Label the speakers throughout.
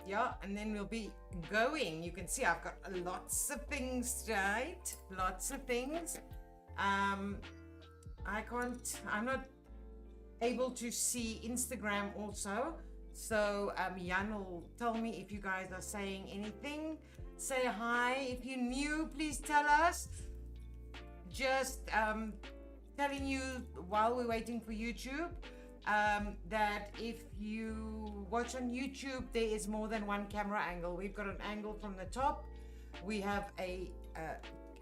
Speaker 1: yeah, and then we'll be going. You can see I've got lots of things, right? Lots of things. I'm not able to see Instagram also. So Jan will tell me if you guys are saying anything. Say hi. If you're new, please tell us. Just telling you while we're waiting for YouTube, that if you watch on YouTube, there is more than one camera angle. We've got an angle from the top. We have a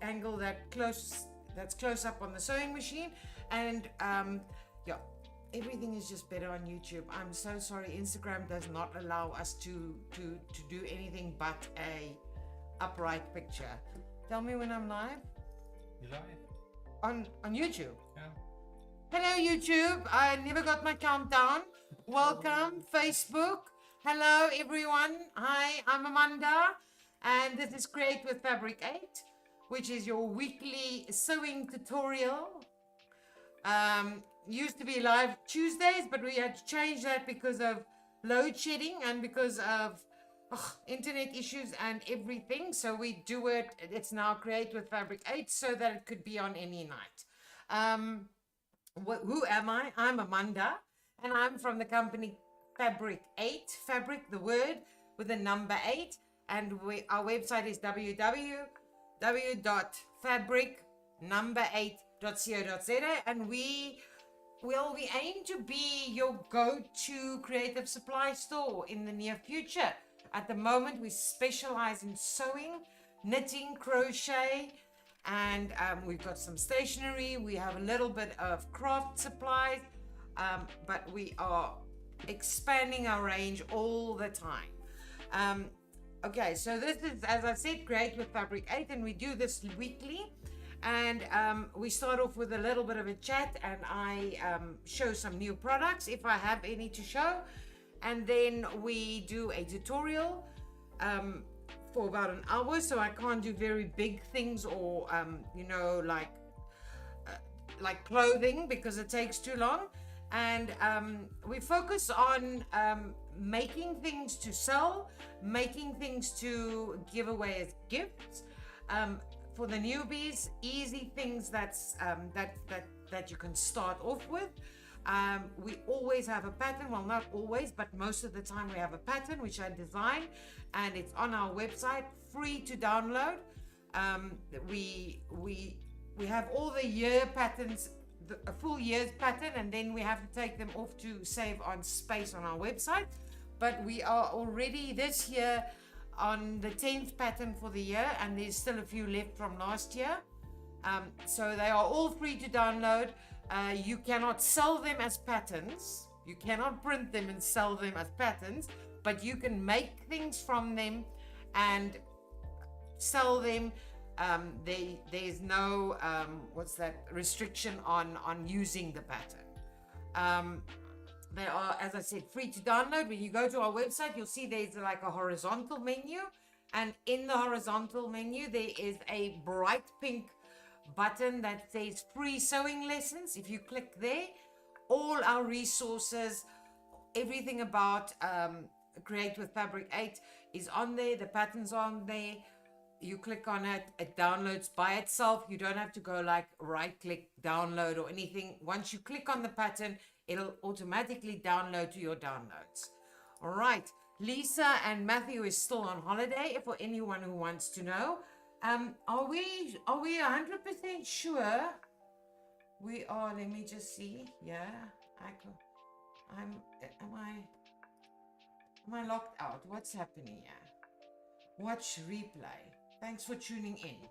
Speaker 1: angle that's close up on the sewing machine, and yeah, everything is just better on YouTube. I'm so sorry, Instagram does not allow us to do anything but a upright picture. Tell me when I'm live.
Speaker 2: You live?
Speaker 1: On YouTube?
Speaker 2: Yeah.
Speaker 1: Hello YouTube, I never got my countdown. Welcome Facebook. Hello everyone. Hi, I'm Amanda, and this is Create with Fabric8, which is your weekly sewing tutorial. Used to be live Tuesdays, but we had to change that because of load shedding and because of internet issues and everything. So we do it, it's now Create with Fabric8 so that it could be on any night. Who am I? I'm Amanda, and I'm from the company Fabric8. Fabric, the word, with the number 8. And our website is www.fabric8.co.za, and we aim to be your go-to creative supply store in the near future. At the moment, we specialize in sewing, knitting, crochet, and we've got some stationery. We have a little bit of craft supplies, but we are expanding our range all the time. Okay, so this is, as I said, Create with Fabric8, and we do this weekly. And we start off with a little bit of a chat, and I show some new products if I have any to show, and then we do a tutorial for about an hour. So I can't do very big things or you know, like clothing, because it takes too long. And we focus on making things to sell, making things to give away as gifts. For the newbies, easy things that you can start off with. We always have a pattern. Well, not always, but most of the time we have a pattern which I design, and it's on our website, free to download. We have all the year patterns, a full year's pattern, and then we have to take them off to save on space on our website. But we are already this year on the 10th pattern for the year, and there's still a few left from last year. So they are all free to download. You cannot sell them as patterns. You cannot print them and sell them as patterns, but you can make things from them and sell them. There's no restriction on using the pattern. They are, as I said, free to download. When you go to our website, you'll see there's like a horizontal menu, and in the horizontal menu there is a bright pink button that says free sewing lessons. If you click there, all our resources, everything about Create with Fabric8 is on there. The patterns are on there. You click on it, it downloads by itself. You don't have to go like right click download or anything. Once you click on the pattern, it'll automatically download to your downloads. All right, Lisa and Matthew is still on holiday, for anyone who wants to know. Are we 100% sure? We are. Let me just see. Yeah, am I locked out? What's happening here? Watch replay. Thanks for tuning in.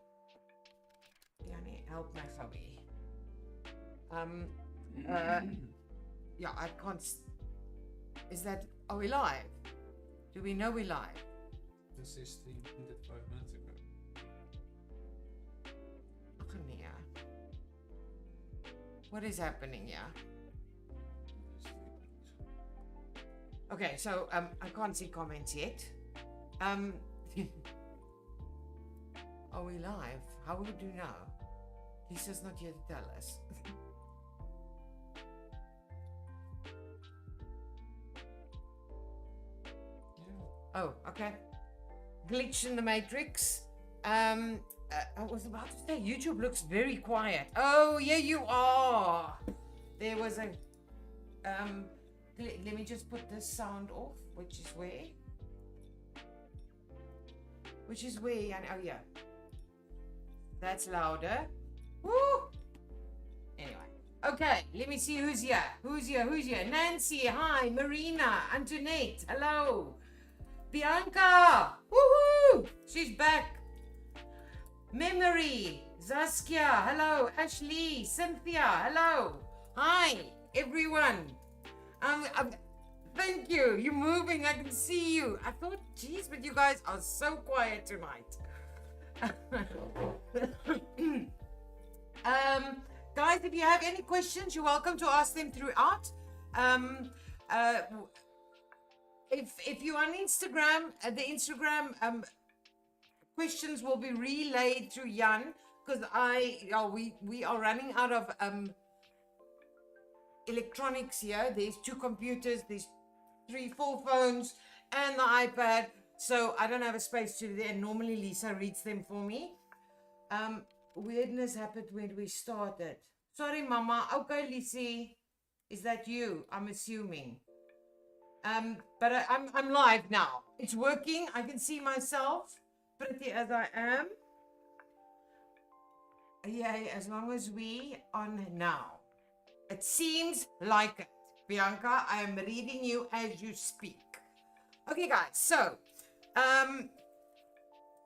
Speaker 1: Yani, 𝐓𝐈𝐌𝐿. Yeah, I can't. Is that, are we live? Do we know we're live?
Speaker 2: This is the 5 minutes ago.
Speaker 1: What is happening here? Okay, so I can't see comments yet. Are we live? How would you know? Lisa's not here to tell us.
Speaker 2: Yeah.
Speaker 1: Oh, Okay. Glitch in the matrix. I was about to say YouTube looks very quiet. Oh, yeah, you are. There was a let me just put this sound off, which is where, and oh yeah, that's louder. Woo! Anyway, okay, let me see who's here. Nancy, hi. Marina, Antoinette, hello. Bianca, woohoo! She's back. Memory, Zaskia, hello. Ashley, Cynthia, hello. Hi, everyone. Thank you. You're moving. I can see you. I thought, geez, but you guys are so quiet tonight. Guys, if you have any questions, you're welcome to ask them throughout. If you're on Instagram, the Instagram questions will be relayed through Jan, because we are running out of electronics here. There's 2 computers, there's 3-4 phones, and the iPad, so I don't have a space to do that. Normally Lisa reads them for me. Weirdness happened when we started. Sorry, Mama. Okay, Lizzie, is that you? I'm assuming. But I'm live now. It's working. I can see myself, pretty as I am. Yeah, as long as we on now. It seems like it. Bianca, I am reading you as you speak. Okay, guys, so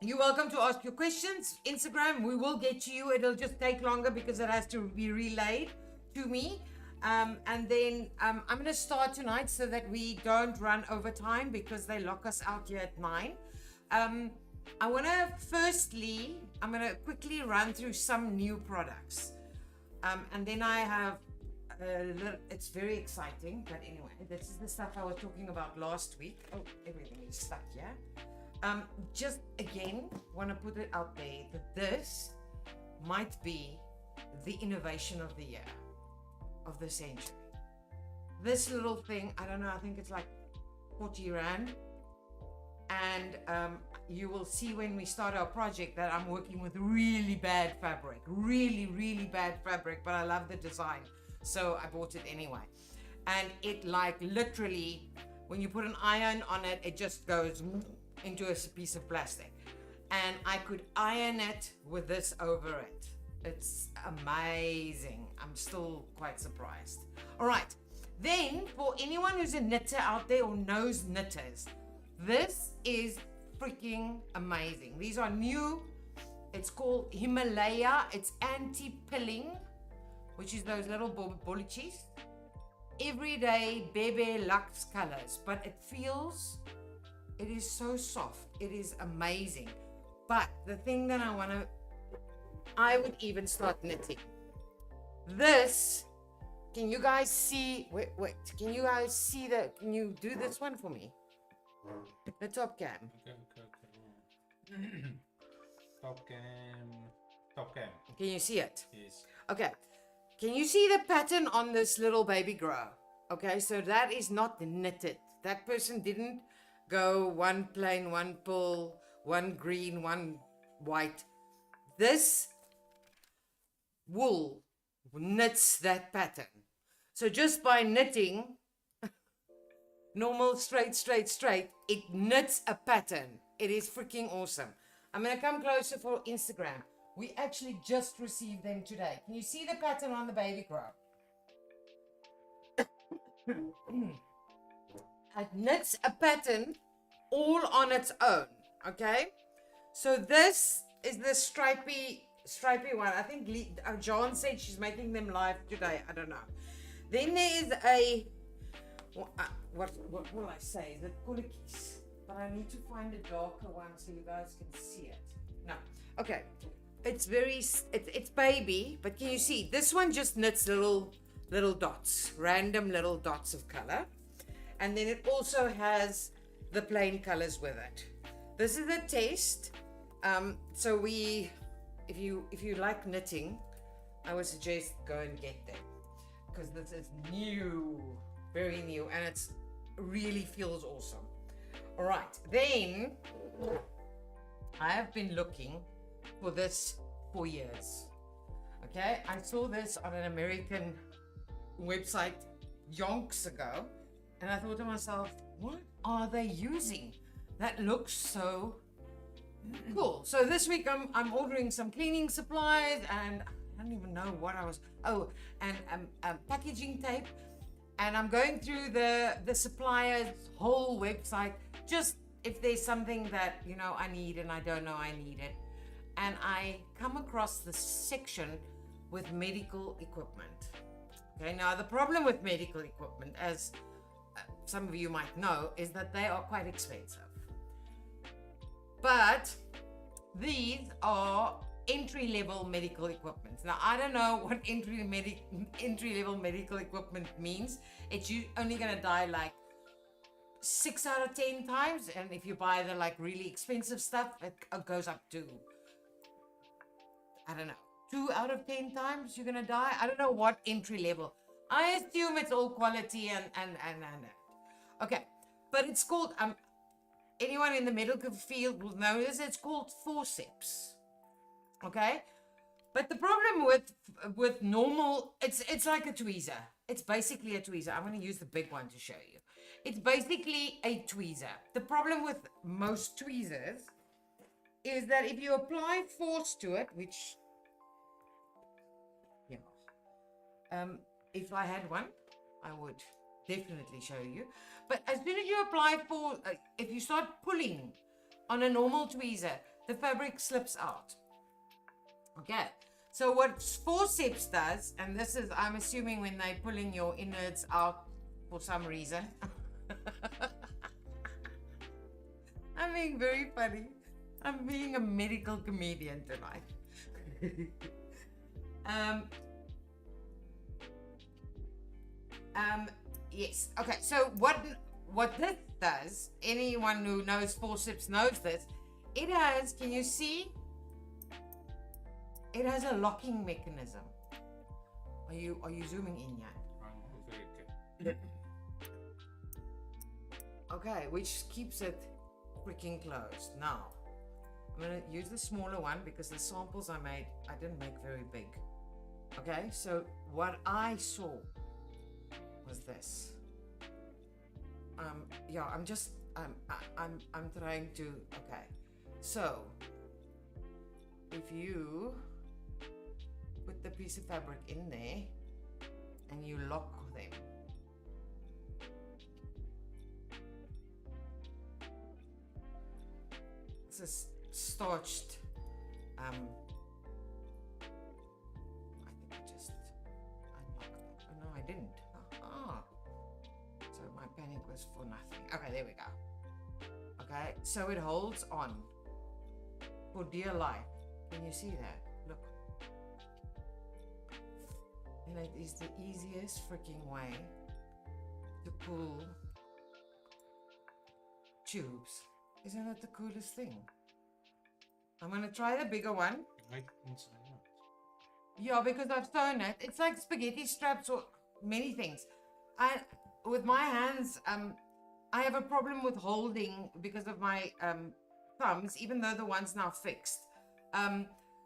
Speaker 1: you're welcome to ask your questions. Instagram, we will get to you. It'll just take longer because it has to be relayed to me. And then I'm going to start tonight so that we don't run over time because they lock us out here at 9. I want to I'm going to quickly run through some new products. And then I have it's very exciting, but anyway, this is the stuff I was talking about last week. Oh, everything is stuck here. Just again, want to put it out there that this might be the innovation of the year, of the century. This little thing, I don't know, I think it's like 40 Rand. And you will see when we start our project that I'm working with really bad fabric, really bad fabric, but I love the design. So I bought it anyway. And it like literally, when you put an iron on it, it just goes into a piece of plastic. And I could iron it with this over it. It's amazing. I'm still quite surprised. All right. Then for anyone who's a knitter out there or knows knitters, this is freaking amazing. These are new. It's called Himalaya. It's anti-pilling, which is those little bolliches. Everyday Bebe Luxe colors, but it is so soft. It is amazing. But the thing that I would even start knitting. This, can you guys see, wait, can you guys see can you do this one for me? The top cam.
Speaker 2: Okay. Top cam.
Speaker 1: Can you see it?
Speaker 2: Yes.
Speaker 1: Okay. Can you see the pattern on this little baby grow? Okay, so that is not knitted. That person didn't go one plain, one pull, one green, one white. This wool knits that pattern. So just by knitting, normal, straight, it knits a pattern. It is freaking awesome. I'm going to come closer for Instagram. We actually just received them today. Can you see the pattern on the baby grow? It knits a pattern all on its own. Okay? So this is the stripy one. I think John said she's making them live today. I don't know. Then there is a, what will I say? Is it 𝐓𝐀𝐂𝐓? But I need to find a darker one so you guys can see it. No. Okay. It's baby, but can you see? This one just knits little dots, random little dots of color. And then it also has the plain colors with it. This is a test. So if you like knitting, I would suggest go and get them, because this is new, very new, and it's really feels awesome. All right, then I have been looking for this for years. Okay, I saw this on an American website yonks ago, and I thought to myself, what are they using that looks so cool? So this week I'm ordering some cleaning supplies, and I don't even know what I was, and packaging tape, and I'm going through the supplier's whole website, just if there's something that, you know, I need and I don't know I need it. And I come across this section with medical equipment. Okay, now the problem with medical equipment, as some of you might know, is that they are quite expensive. But these are entry-level medical equipment. Now, I don't know what entry-level medical equipment means. It's only going to die like 6 out of 10 times, and if you buy the like really expensive stuff, it goes up to, I don't know, 2 out of 10 times you're gonna die. I don't know what entry level. I assume it's all quality and okay, but it's called anyone in the medical field will know this. It's called forceps. Okay, but the problem with normal, it's like a tweezer. It's basically a tweezer. I'm going to use the big one to show you. It's basically a tweezer. The problem with most tweezers is that if you apply force to it, which, yeah, if I had one, I would definitely show you. But as soon as you apply force, if you start pulling on a normal tweezer, the fabric slips out. Okay, so what forceps does, and this is, I'm assuming when they're pulling your innards out for some reason. I'm being very funny. I'm being a medical comedian tonight. Yes. Okay. So what this does, anyone who knows forceps knows this. It has. Can you see? It has a locking mechanism. Are you zooming in yet? Okay, which keeps it freaking closed. Now, I'm gonna use the smaller one because the samples I made, I didn't make very big. Okay, so what I saw was this. Yeah, I'm trying to, okay. So, if you put the piece of fabric in there and you lock them, this is starched, I think I just unlocked it. Oh no, I didn't. So my panic was for nothing. Okay, there we go. Okay, so it holds on for dear life. Can you see that? Look. And it is the easiest freaking way to pull tubes. Isn't that the coolest thing? I'm gonna try the bigger one.
Speaker 2: Right inside out.
Speaker 1: Yeah, because I've sewn it. It's like spaghetti straps or many things. With my hands, I have a problem with holding because of my thumbs, even though the one's now fixed.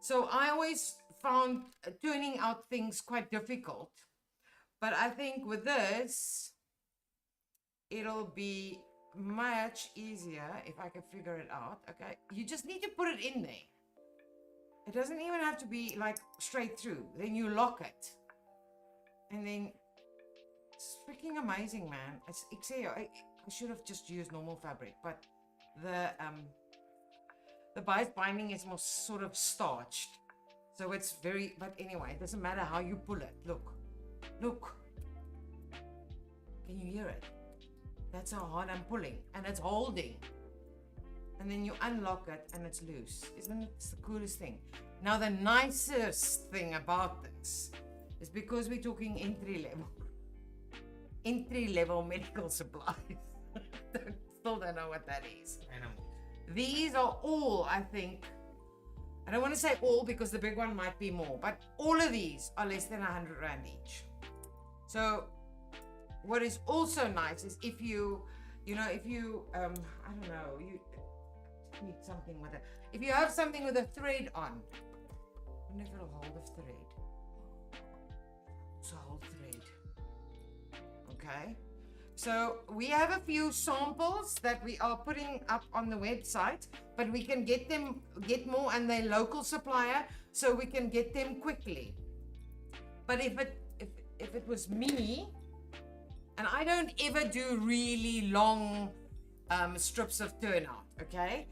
Speaker 1: So I always found turning out things quite difficult. But I think with this, it'll be much easier if I can figure it out. Okay, you just need to put it in there. It doesn't even have to be like straight through. Then you lock it, and then it's freaking amazing, man. It's 𝐂𝐀𝐄. I should have just used normal fabric, but the bias binding is more sort of starched, so it's very. But anyway, it doesn't matter how you pull it. Look, look. Can you hear it? That's how hard I'm pulling, and it's holding. And then you unlock it and it's loose. Isn't it the coolest thing? Now the nicest thing about this is because we're talking entry level medical supplies. Still don't know what that is.
Speaker 2: I know.
Speaker 1: These are all, I think, I don't want to say all because the big one might be more, but all of these are less than 100 Rand each. So what is also nice is if you you know, if you, I don't know, you need something with it. If you have something with a thread on, I wonder if it'll hold the thread. It's a whole thread. Okay. So we have a few samples that we are putting up on the website, but we can get more and they're local supplier, so we can get them quickly. But if it was me, and I don't ever do really long strips of turnout, okay?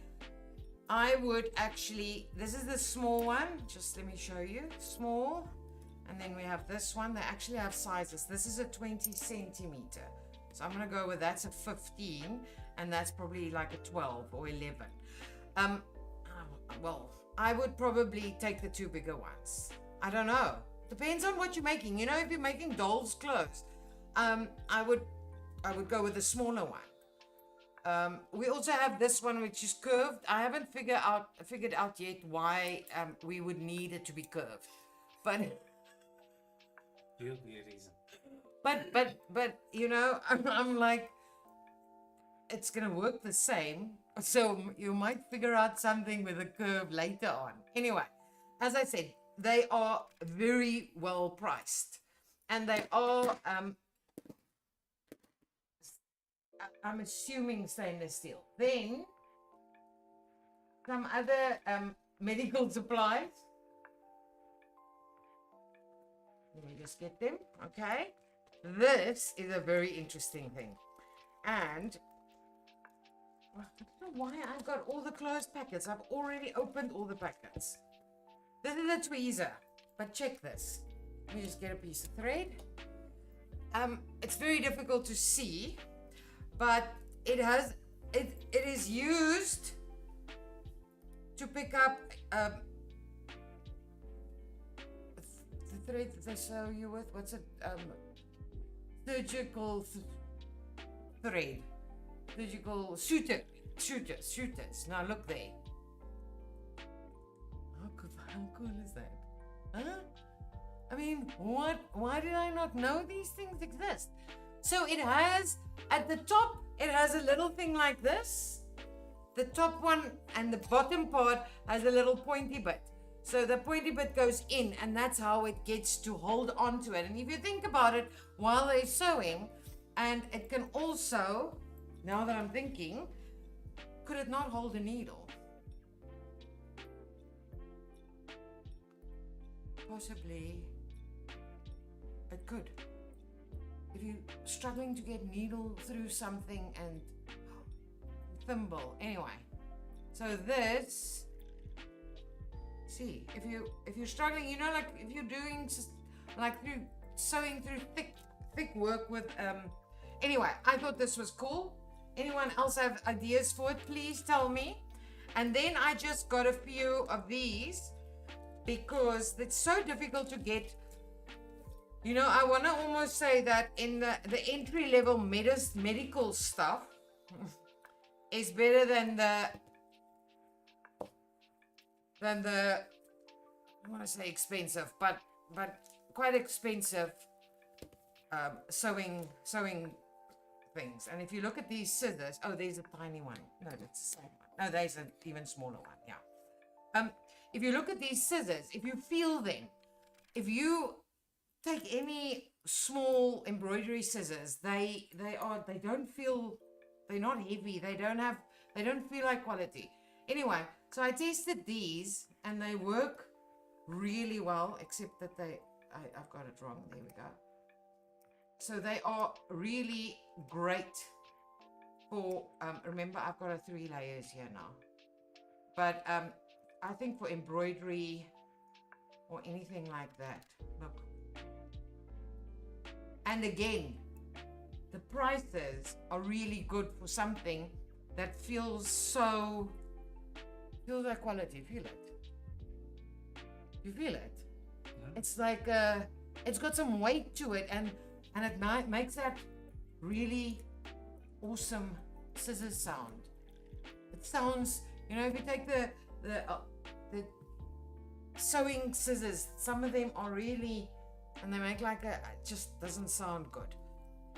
Speaker 1: I would actually, this is the small one, just let me show you, small, and then we have this one. They actually have sizes. This is a 20 centimeter. So I'm gonna go with that's a 15, and that's probably like a 12 or 11. Well, I would probably take the two bigger ones. I don't know. Depends on what you're making. You know, if you're making dolls' clothes, I would go with the smaller one. We also have this one which is curved. I haven't figured out yet why we would need it to be curved, but
Speaker 2: Will be a reason.
Speaker 1: But you know, I'm like, it's gonna work the same, so you might figure out something with a curve later on. Anyway, as I said, they are very well priced, and they are I'm assuming stainless steel. Then some other medical supplies. Let me just get them. Okay. This is a very interesting thing. And I don't know why I've got all the closed packets. I've already opened all the packets. This is a tweezer, but check this. Let me just get a piece of thread. It's very difficult to see, but it is used to pick up the thread that they sew you with. What's it? Surgical thread, surgical shooters. Now look there. How cool is that? Huh? I mean, why did I not know these things exist? So it has, at the top, it has a little thing like this. The top one and the bottom part has a little pointy bit. So the pointy bit goes in, and that's how it gets to hold on to it. And if you think about it, while they're sewing, and it can also, now that I'm thinking, could it not hold a needle? Possibly, it could. If you're struggling to get needle through something and thimble, anyway. So this, see, if you're struggling, you know, like if you're doing like through sewing through thick work with anyway, I thought this was cool. Anyone else have ideas for it? Please tell me. And then I just got a few of these because it's so difficult to get. You know, I want to almost say that in the entry-level medical stuff is better than the I want to say expensive, but quite expensive sewing things. And if you look at these scissors, oh, there's a tiny one. No, that's the same one. No, there's an even smaller one. Yeah. If you look at these scissors, if you feel them, if you take any small embroidery scissors, they're not heavy. They don't feel like quality. Anyway, so I tested these and they work really well, except that I've got it wrong. There we go. So they are really great for, remember I've got a 3 layers here now. But I think for embroidery or anything like that, look. And again, the prices are really good for something that feels like quality. Feel it. You feel it? Yeah. It's like, it's got some weight to it, and it makes that really awesome scissors sound. It sounds, you know, if you take the sewing scissors, some of them are really, and they make like it just doesn't sound good.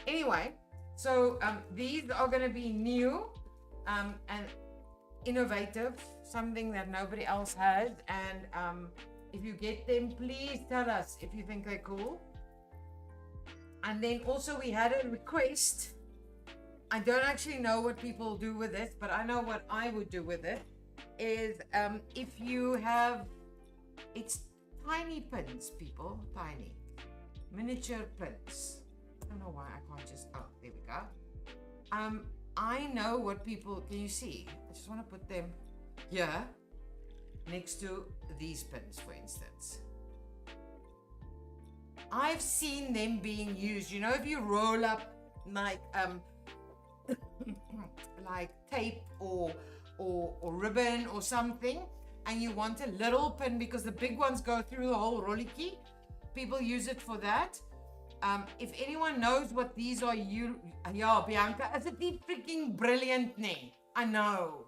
Speaker 1: Anyway, So these are going to be new and innovative, something that nobody else has. And if you get them, please tell us if you think they're cool. And then also we had a request. I don't actually know what people do with this, but I know what I would do with it. Is if you have, it's tiny pins, people, tiny, miniature pins. I don't know why I can't just, oh, there we go. I know what people, can you see? I just want to put them here next to these pins, for instance. I've seen them being used, you know, if you roll up like like tape or ribbon or something, and you want a little pin because the big ones go through the whole rollikie. People use it for that. If anyone knows what these are, yeah, Bianca, is it the freaking brilliant name? I know.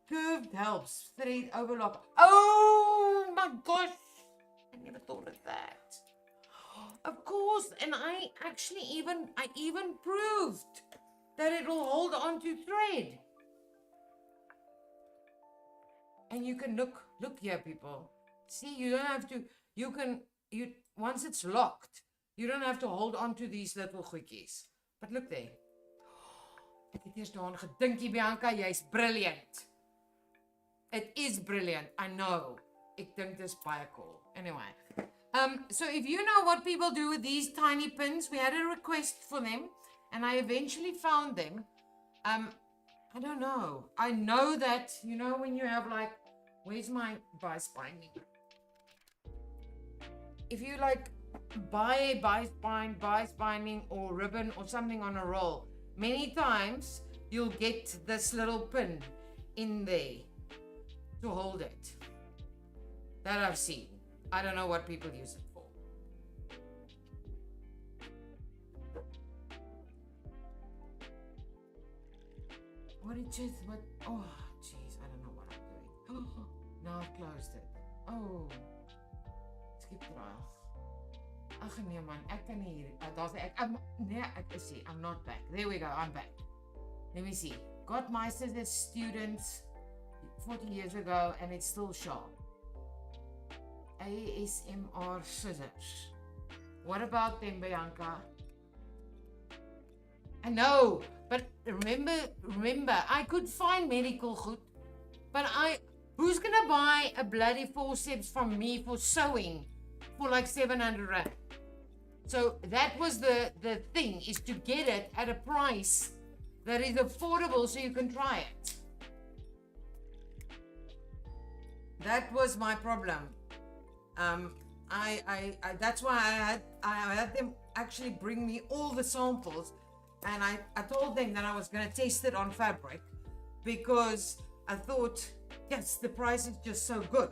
Speaker 1: Curved helps, thread overlock. Oh my gosh, I never thought of that. Of course, and I even proved that it will hold on to thread. And you can look here, people. See, you don't have to, once it's locked, you don't have to hold on to these little goedjies. But look there. Ek het eers daaraan gedink, Bianca, jy's brilliant. It is brilliant, I know. Ek dink dis baie cool. Anyway. So if you know what people do with these tiny pins, we had a request for them, and I eventually found them. I don't know. I know that, you know, when you have like, where's my bias binding? If you like buy a bias binding or ribbon or something on a roll, many times you'll get this little pin in there to hold it. That I've seen. I don't know what people use it for. What it just, what, oh, jeez, I don't know what I'm doing. Oh, now I've closed it. Oh, skip trial. Ach nee man, ek kan nie hier, nee, ek is hier, I'm not back. There we go, I'm back. Let me see. Got my scissors students 40 years ago and it's still sharp. ASMR scissors. What about them, Bianca? I know, but remember, I could find medical good, but who's gonna buy a bloody forceps from me for sewing for like 700 rand? So that was the thing, is to get it at a price that is affordable so you can try it. That was my problem. That's why I had them actually bring me all the samples, and I told them that I was going to test it on fabric because I thought, yes, the price is just so good.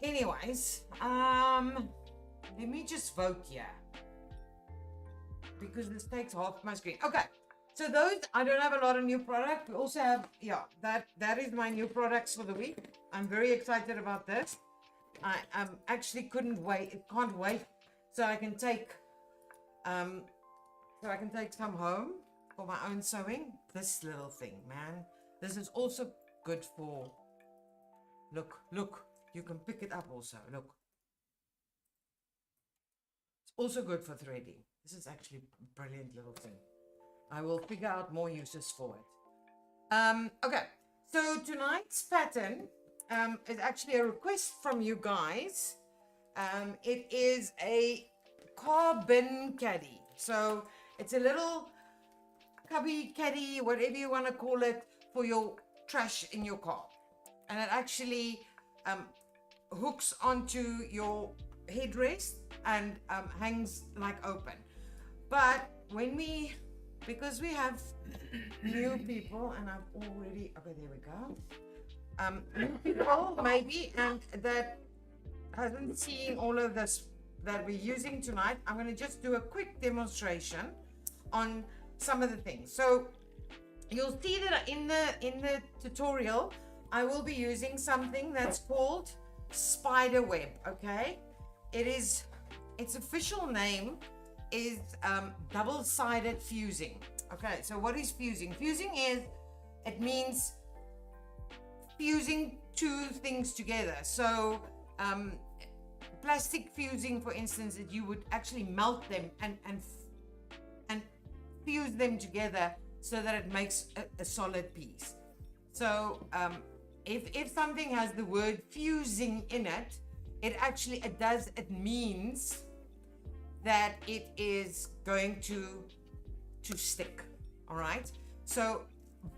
Speaker 1: Anyways, let me just vote here because this takes half my screen. Okay, so those, I don't have a lot of new product. We also have, yeah, that is my new products for the week. I'm very excited about this. I actually can't wait so I can take some home for my own sewing. This little thing, man, this is also good for, look, you can pick it up also, look, it's also good for threading. This is actually a brilliant little thing. I will figure out more uses for it. Okay, so tonight's pattern is actually a request from you guys. It is a carbon caddy. So it's a little cubby caddy, whatever you want to call it, for your trash in your car. And it actually hooks onto your headrest and hangs like open. But because we have new people, and I've already, okay, there we go. People maybe, and that hasn't seen all of this that we're using tonight, I'm going to just do a quick demonstration on some of the things. So you'll see that in the tutorial I will be using something that's called spider web. Okay, its official name is double-sided fusing. Okay, so what is fusing? Fusing is, it means fusing two things together. So plastic fusing, for instance, that you would actually melt them and fuse them together so that it makes a solid piece. So if something has the word fusing in it, it means that it is going to stick. All right, so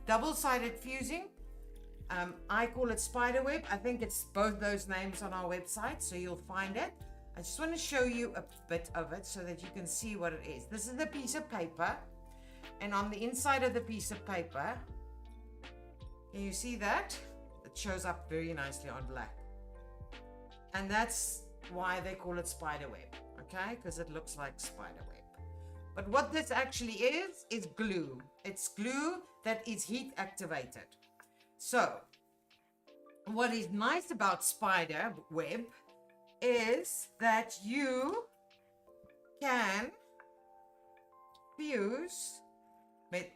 Speaker 1: double-sided fusing, I call it spider web. I think it's both those names on our website, so you'll find it. I just want to show you a bit of it so that you can see what it is. This is a piece of paper, and on the inside of the piece of paper, can you see that? It shows up very nicely on black. And that's why they call it spider web, okay? Because it looks like spider web. But what this actually is glue. It's glue that is heat activated. So what is nice about spider web is that you can fuse, met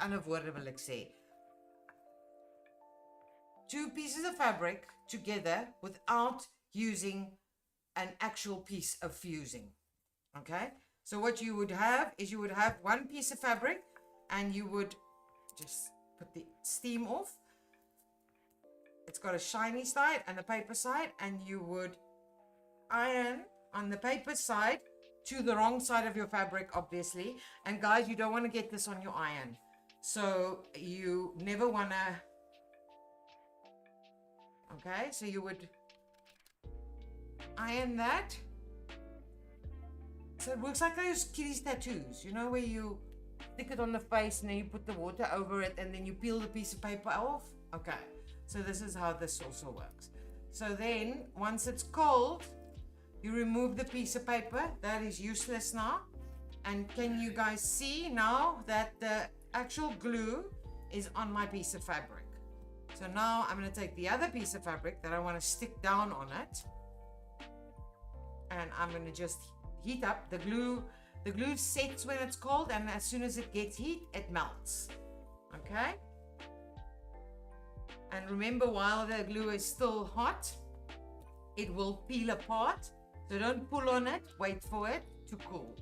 Speaker 1: ander woorde wil ek sê, two pieces of fabric together without using an actual piece of fusing. Okay, so what you would have is you would have one piece of fabric and you would just put the steam off. It's got a shiny side and a paper side, and you would iron on the paper side to the wrong side of your fabric, obviously. And guys, you don't want to get this on your iron, so you never want to. Okay, so you would iron that. So it works like those kiddies' tattoos, you know, where you stick it on the face and then you put the water over it and then you peel the piece of paper off. Okay, so this is how this also works. So then once it's cold, you remove the piece of paper. That is useless now. And can you guys see now that the actual glue is on my piece of fabric? So now I'm going to take the other piece of fabric that I want to stick down on it, and I'm going to just heat up the glue. The glue sets when it's cold, and as soon as it gets heat, it melts. Okay? And remember, while the glue is still hot, it will peel apart. So don't pull on it, wait for it to cool.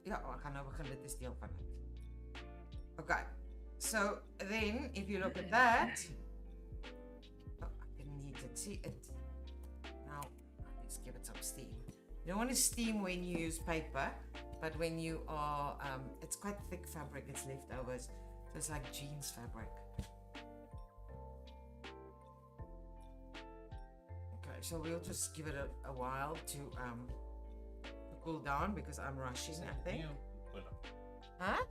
Speaker 1: Ja, ek gaan nou begin dit is deel van dit. Okay, so then if you look at that, oh, I didn't need to see it. Now let's give it some steam. You don't want to steam when you use paper, but when you are, it's quite thick fabric, it's leftovers, so it's like jeans fabric. Okay, so we'll just give it a while to cool down because I'm rushing, I think. Huh?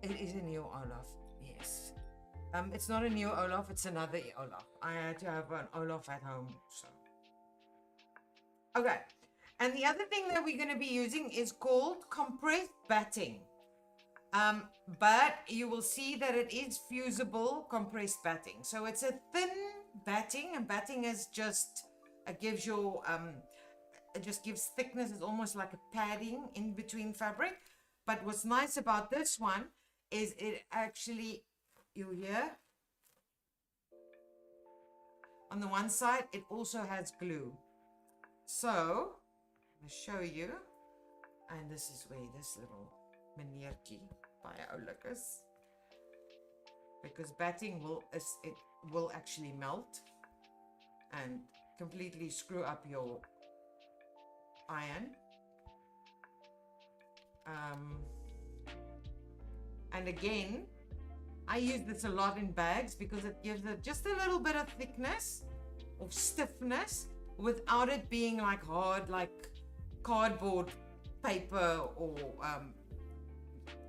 Speaker 1: It is a new Olaf, yes. It's not a new Olaf, it's another Olaf. I had to have an Olaf at home, so. Okay, and the other thing that we're going to be using is called compressed batting. But you will see that it is fusible compressed batting. So it's a thin batting, and batting is just, it gives your, it just gives thickness. It's almost like a padding in between fabric. But what's nice about this one is it actually, you hear, on the one side, it also has glue. So, I'm going to show you, and this is where this little 𝐓𝐈𝐌𝐄𝐓 baie oulik is, because batting will actually melt and completely screw up your iron. And again, I use this a lot in bags because it gives it just a little bit of thickness or stiffness without it being like hard, like cardboard paper, or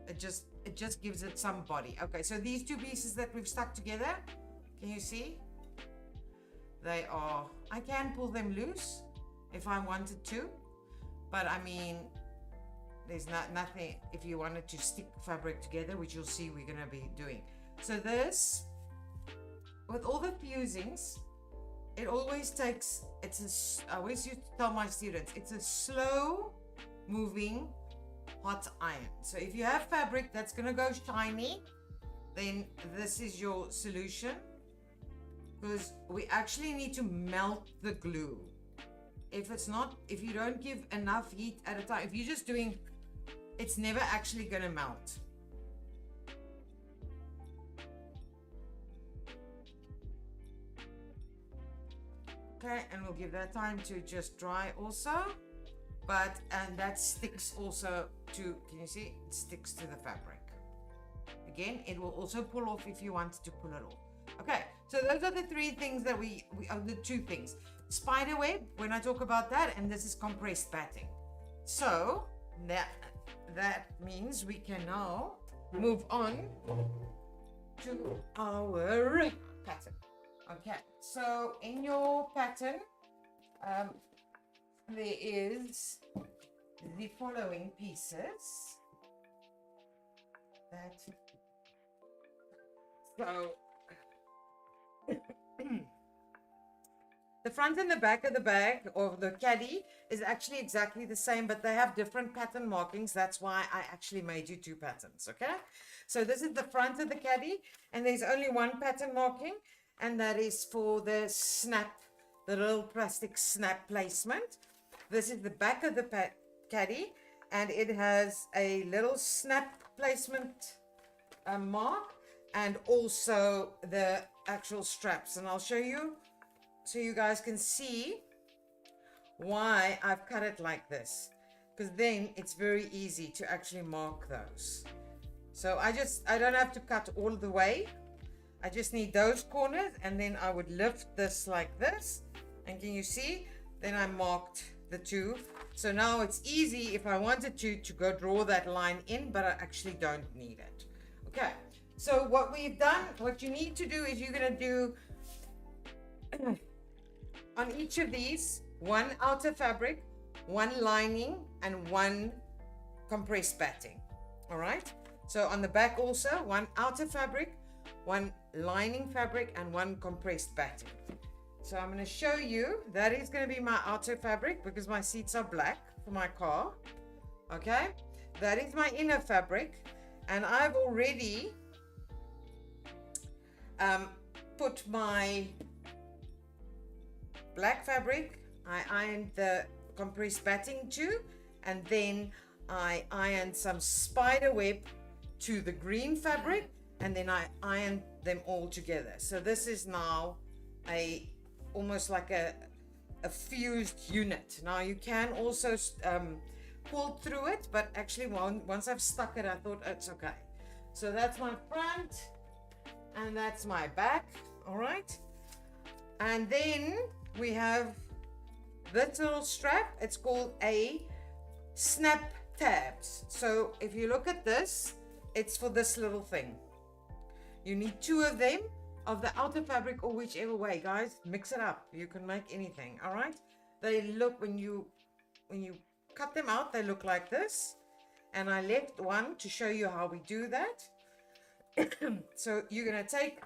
Speaker 1: it just gives it some body. Okay, so these two pieces that we've stuck together, can you see? They are, I can pull them loose if I wanted to, but I mean, there's nothing, if you wanted to stick fabric together, which you'll see we're going to be doing. So this, with all the fusings, it always takes, I always used to tell my students, it's a slow moving hot iron. So if you have fabric that's going to go shiny, then this is your solution, because we actually need to melt the glue. If you don't give enough heat at a time, if you're just doing, it's never actually going to melt. Okay, and we'll give that time to just dry also, and that sticks also to, can you see, it sticks to the fabric. Again, it will also pull off if you want to pull it off. Okay, so those are the three things that we the two things. Spider web, when I talk about that, and this is compressed batting. So that means we can now move on to our pattern. Okay, so in your pattern, there is the following pieces. So the front and the back of the bag or the caddy is actually exactly the same, but they have different pattern markings. That's why I actually made you two patterns. Okay, so this is the front of the caddy, and there's only one pattern marking, and that is for the snap, the little plastic snap placement. This is the back of the caddy, and it has a little snap placement mark, and also the actual straps. And I'll show you so you guys can see why I've cut it like this, because then it's very easy to actually mark those. So I don't have to cut all the way. I just need those corners, and then I would lift this like this, and can you see, then I marked the two. So now it's easy if I wanted to go draw that line in, but I actually don't need it. Okay, so what we've done, what you need to do is you're going to do on each of these, one outer fabric, one lining, and one compressed batting. All right, so on the back also, one outer fabric, one lining fabric, and one compressed batting. So I'm going to show you, that is going to be my outer fabric because my seats are black for my car. Okay, that is my inner fabric, and I've already put my black fabric, I ironed the compressed batting to, and then I ironed some spider web to the green fabric, and then I ironed them all together. So this is now almost like a fused unit. Now you can also pull through it, but actually once I've stuck it, I thought it's okay. So that's my front, and that's my back. All right, and then we have this little strap. It's called a snap tabs. So if you look at this, it's for this little thing. You need two of them, of the outer fabric, or whichever way, guys, mix it up. You can make anything. All right, they look, when you cut them out, they look like this, and I left one to show you how we do that. So you're gonna take,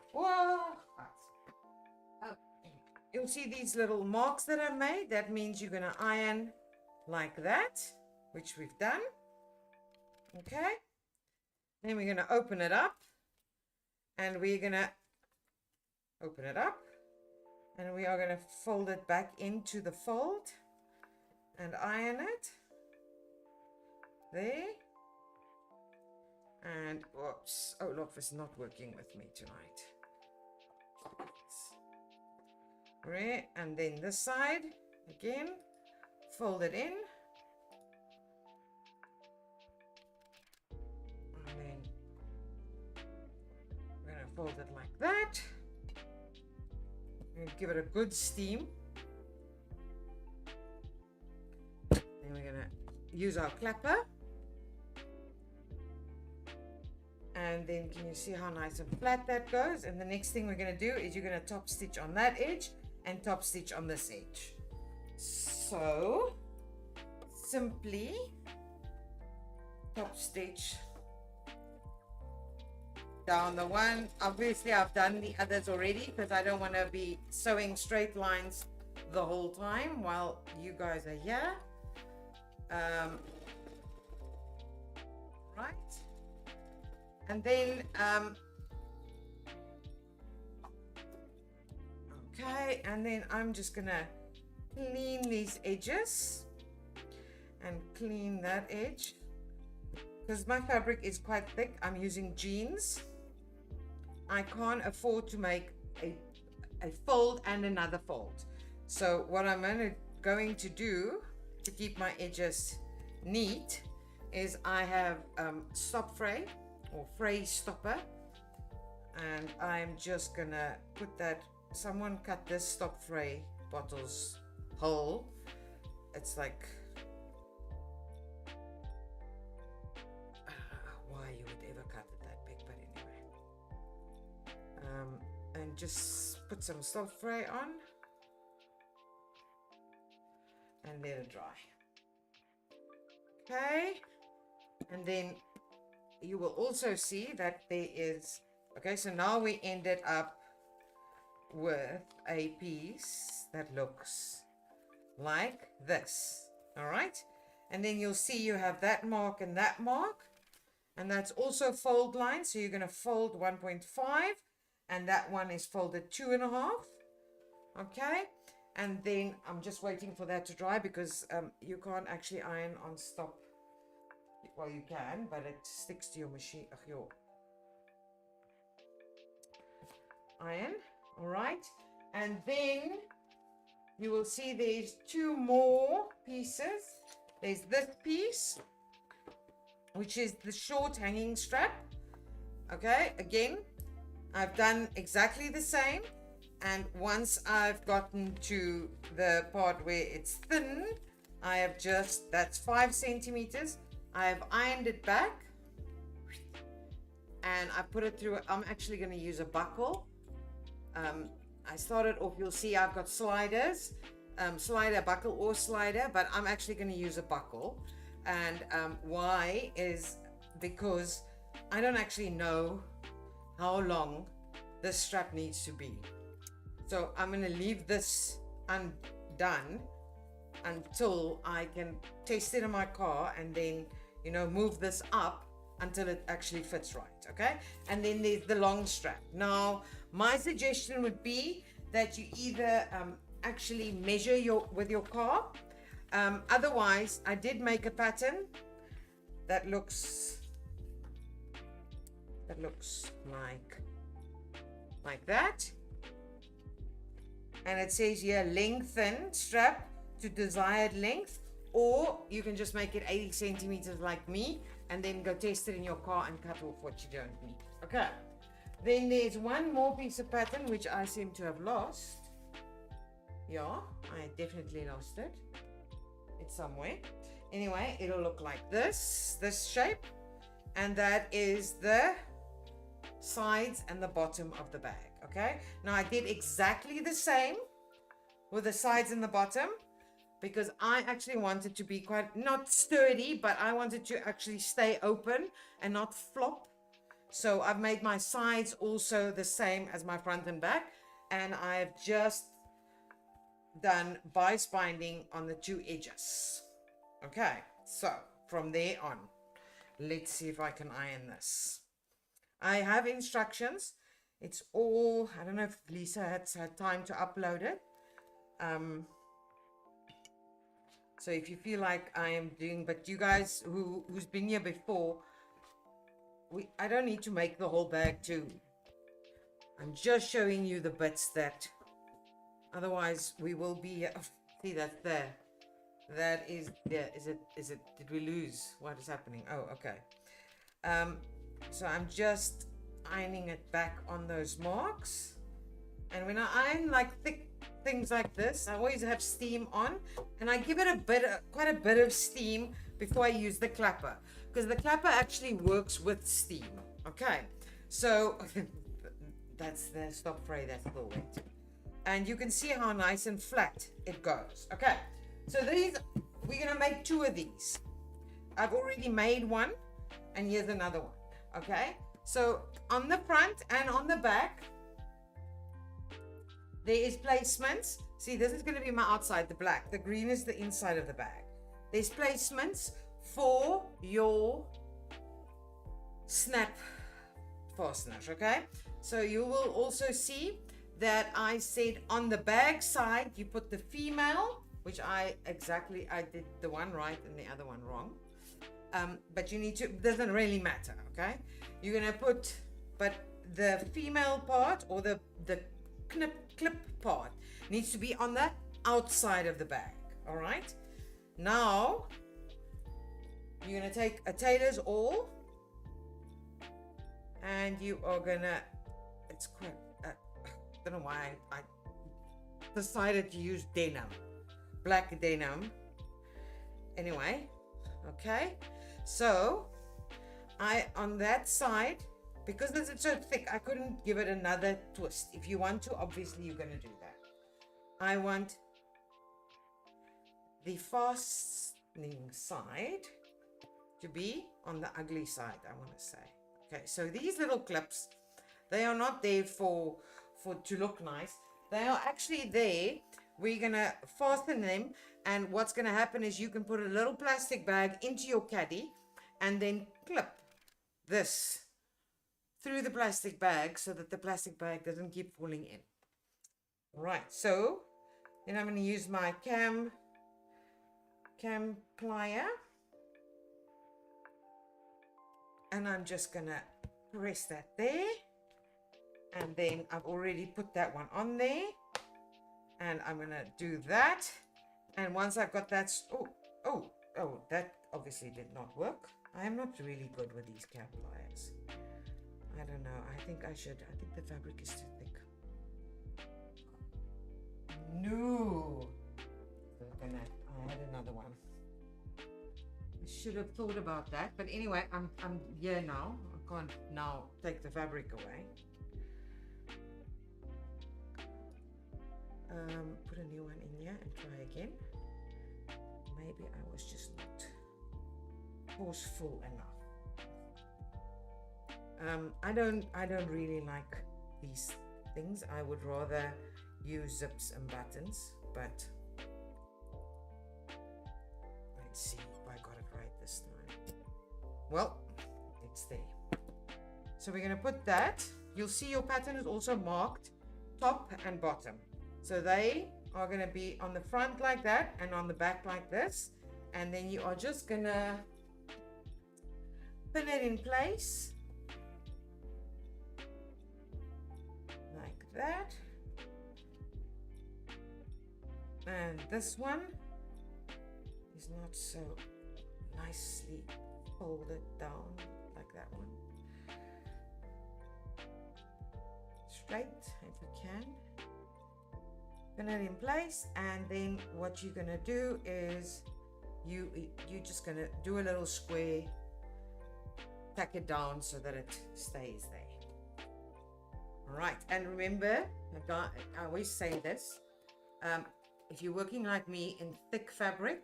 Speaker 1: you'll see these little marks that I made. That means you're gonna iron like that, which we've done. Okay, then we're gonna open it up, and we're gonna open it up, and we are gonna fold it back into the fold and iron it there. And whoops, Olaf is not working with me tonight. Right, and then this side again, fold it in, and then we're gonna fold it like that, and give it a good steam. Then we're gonna use our clapper, and then can you see how nice and flat that goes? And the next thing we're gonna do is you're gonna top stitch on that edge and top stitch on this edge. So simply top stitch down the one. Obviously I've done the others already because I don't want to be sewing straight lines the whole time while you guys are here. Right, and then okay, and then I'm just gonna clean these edges and clean that edge because my fabric is quite thick. I'm using jeans. I can't afford to make a fold and another fold. So what I'm going to do to keep my edges neat is I have stop fray or fray stopper, and I'm just gonna put that. Someone cut this stop fray bottles hole. It's like, I don't know why you would ever cut it that big, but anyway. And just put some stop fray on and let it dry. Okay, and then you will also see that there is, okay, so now we ended up with a piece that looks like this. All right, and then you'll see you have that mark and that's also fold line. So you're going to fold 1.5, and that one is folded 2.5. Okay, and then I'm just waiting for that to dry because you can't actually iron on stop. Well, you can, but it sticks to your machine, your iron. All right, and then you will see there's two more pieces. There's this piece, which is the short hanging strap. Okay, again, I've done exactly the same, and once I've gotten to the part where it's thin, I have just, that's 5 centimeters. I have ironed it back and I put it through. I'm actually going to use a buckle. I started off, you'll see I've got sliders, slider, buckle or slider, but I'm actually going to use a buckle. And why is because I don't actually know how long this strap needs to be. So I'm going to leave this undone until I can test it in my car and then, you know, move this up until it actually fits right. Okay, and then there's the long strap. Now my suggestion would be that you either actually measure with your car. Otherwise, I did make a pattern that looks like that, and it says here lengthen strap to desired length, or you can just make it 80 centimeters like me and then go test it in your car and cut off what you don't need. Okay, then there's one more piece of pattern which I seem to have lost. Yeah, I definitely lost it. It's somewhere. Anyway, it'll look like this shape, and that is the sides and the bottom of the bag. Okay, now I did exactly the same with the sides and the bottom because I actually wanted to be quite not sturdy, but I wanted to actually stay open and not flop. So I've made my sides also the same as my front and back, and I've just done bias binding on the two edges. Okay, so from there on, let's see if I can iron this. I have instructions. It's all, I don't know if Lisa had time to upload it. So if you feel like I am doing, but you guys who's been here before, I don't need to make the whole bag too. I'm just showing you the bits that, otherwise we will be, see that's there. That is there. Is it, did we lose? What is happening? Oh, okay. So I'm just ironing it back on those marks. And when I iron like thick things like this, I always have steam on, and I give it quite a bit of steam before I use the clapper, because the clapper actually works with steam. Okay, so that's the stop fray, that's the weight, and you can see how nice and flat it goes. Okay, so we're gonna make 2 of these. I've already made one, and here's another one. Okay, So on the front and on the back, there is placements. See, this is going to be my outside, the black. The green is the inside of the bag. There's placements for your snap fasteners, okay? So you will also see that I said on the bag side, you put the female, which I did the one right and the other one wrong. But you need to, doesn't really matter, okay? You're gonna put, but the female part or the clip part needs to be on the outside of the bag, all right? Now, you're gonna take a tailor's awl and you are gonna, it's quite, I don't know why I decided to use denim, black denim. Anyway, okay, so on that side, because this is so thick, I couldn't give it another twist. If you want to, obviously you're going to do that. I want the fastening side to be on the ugly side, I want to say. Okay, so these little clips, they are not there for to look nice. They are actually there. We're going to fasten them, and what's going to happen is you can put a little plastic bag into your caddy and then clip this through the plastic bag so that the plastic bag doesn't keep falling in. Right, so then I'm going to use my cam plier, and I'm just going to press that there, and then I've already put that one on there, and I'm going to do that, and once I've got that, oh, that obviously did not work. I am not really good with these cam pliers. I don't know. I think I think the fabric is too thick. No. I had another one. I should have thought about that. But anyway, I'm here now. I can't now take the fabric away. Put a new one in here and try again. Maybe I was just not forceful enough. I don't really like these things. I would rather use zips and buttons, but let's see if I got it right this time. Well, it's there. So we're going to put that. You'll see your pattern is also marked top and bottom. So they are going to be on the front like that and on the back like this. And then you are just going to pin it in place. Like that. And this one is not so nicely folded down like that one. Straight if you can. Pin it in place, and then what you're gonna do is you're just gonna do a little square, tack it down so that it stays there. All right, and remember, I always say this, if you're working like me in thick fabric,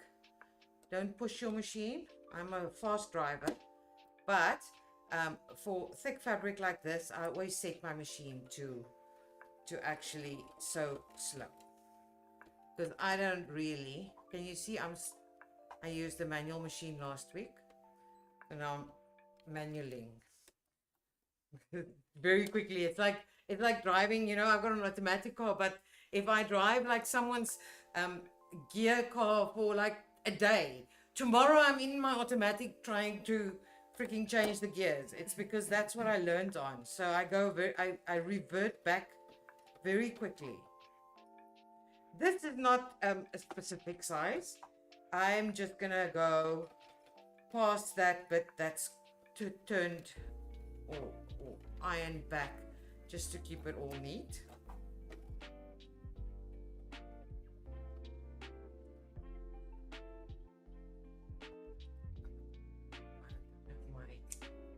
Speaker 1: don't push your machine. I'm a fast driver, but for thick fabric like this, I always set my machine to actually sew slow, because I don't really, can you see I used the manual machine last week, and now I'm manualing very quickly. It's like driving, you know, I've got an automatic car, but if I drive like someone's gear car for like a day, tomorrow I'm in my automatic trying to freaking change the gears. It's because that's what I learned on. So I revert back very quickly. This is not a specific size. I'm just gonna go past that bit that's turned or ironed back, just to keep it all neat.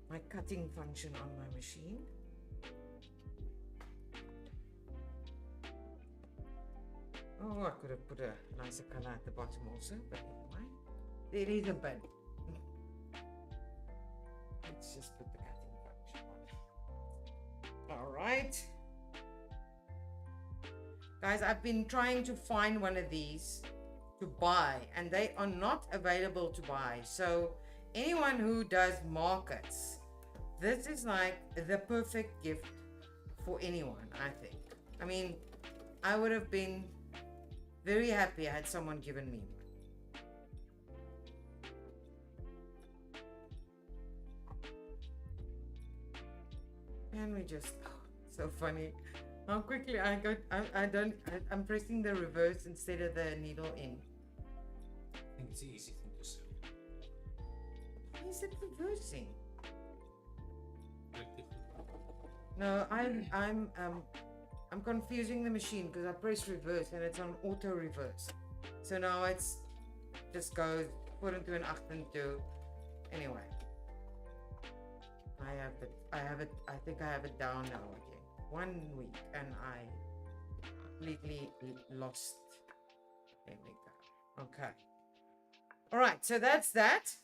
Speaker 1: My cutting function on my machine. Oh, I could have put a nicer color at the bottom also, but anyway, there is a bin. Let's just put the cutting function on. right. Guys, I've been trying to find one of these to buy, and they are not available to buy. So anyone who does markets, this is like the perfect gift for anyone, I think. I mean, I would have been very happy had someone given me. And we just, so funny how quickly I got, I'm pressing the reverse instead of the needle in.
Speaker 2: I think it's an easy thing to sew.
Speaker 1: Why is it reversing? No, I'm confusing the machine because I press reverse and it's on auto reverse. So now it's just goes 4 into an 8 into. Anyway, I think I have it down now again. 1 week and I completely lost. There we go. Okay. All right, so that's that.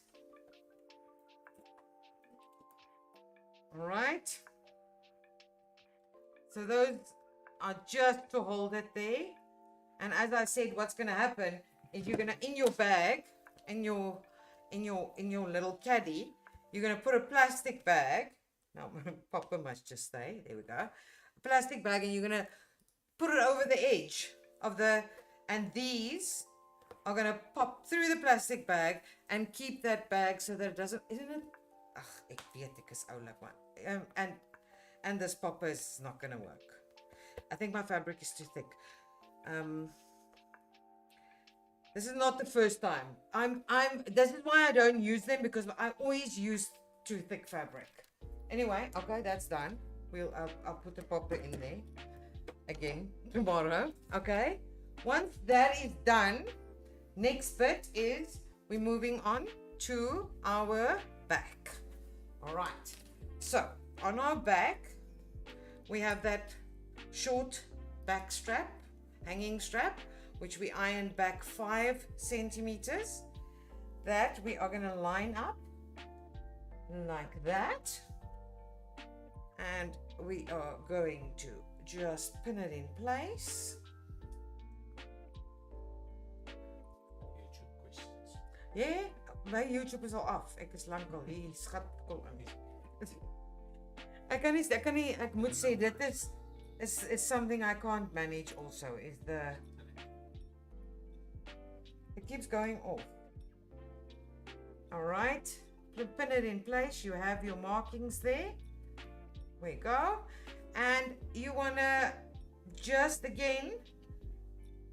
Speaker 1: All right. So those are just to hold it there. And as I said, what's going to happen is you're going to, in your bag, in your little caddy, you're going to put a plastic bag. Now, Papa must just stay. There we go. A plastic bag, and you're going to put it over the edge of the, and these are going to pop through the plastic bag and keep that bag so that it doesn't, isn't it? Ag, ek weet ek is oulik man. And this popper is not going to work. I think my fabric is too thick. This is not the first time. This is why I don't use them, because I always use too thick fabric. Anyway, okay, that's done. I'll put the popper in there again tomorrow. Okay. Once that is done, next bit is we're moving on to our back. All right. So on our back, we have that short back strap, hanging strap, which we ironed back 5 centimeters, that we are going to line up like that. And we are going to just pin it in place.
Speaker 2: YouTube questions.
Speaker 1: Yeah, my YouTube is al af. Ek is lankal hier schat kom in. Ek moet sê dit is something I can't manage also, is it keeps going off. All right, pin it in place. You have your markings there. We go. And you want to just again,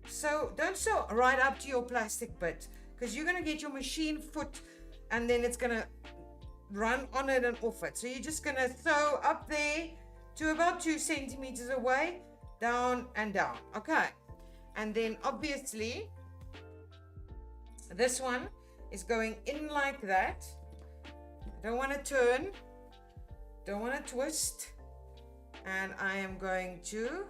Speaker 1: so don't sew right up to your plastic bit, because you're going to get your machine foot and then it's going to run on it and off it. So you're just going to sew up there to about 2 centimeters away, down and down. Okay. And then obviously this one is going in like that. Don't want to turn, don't want to twist. And I am going to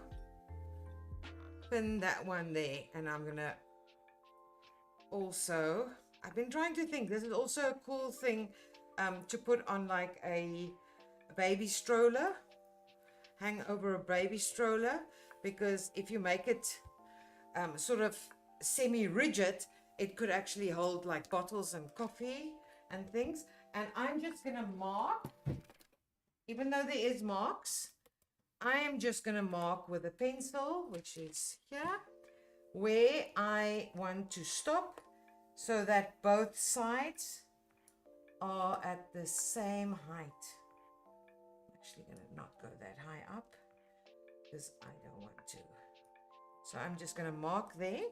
Speaker 1: pin that one there. And I'm going to also, I've been trying to think, this is also a cool thing to put on like a baby stroller, hang over a baby stroller, because if you make it sort of semi-rigid, it could actually hold like bottles and coffee and things. And I'm just going to mark, even though there is marks, I am just going to mark with a pencil, which is here, where I want to stop, so that both sides are at the same height. I'm actually going to not go that high up, because I don't want to. So I'm just going to mark there.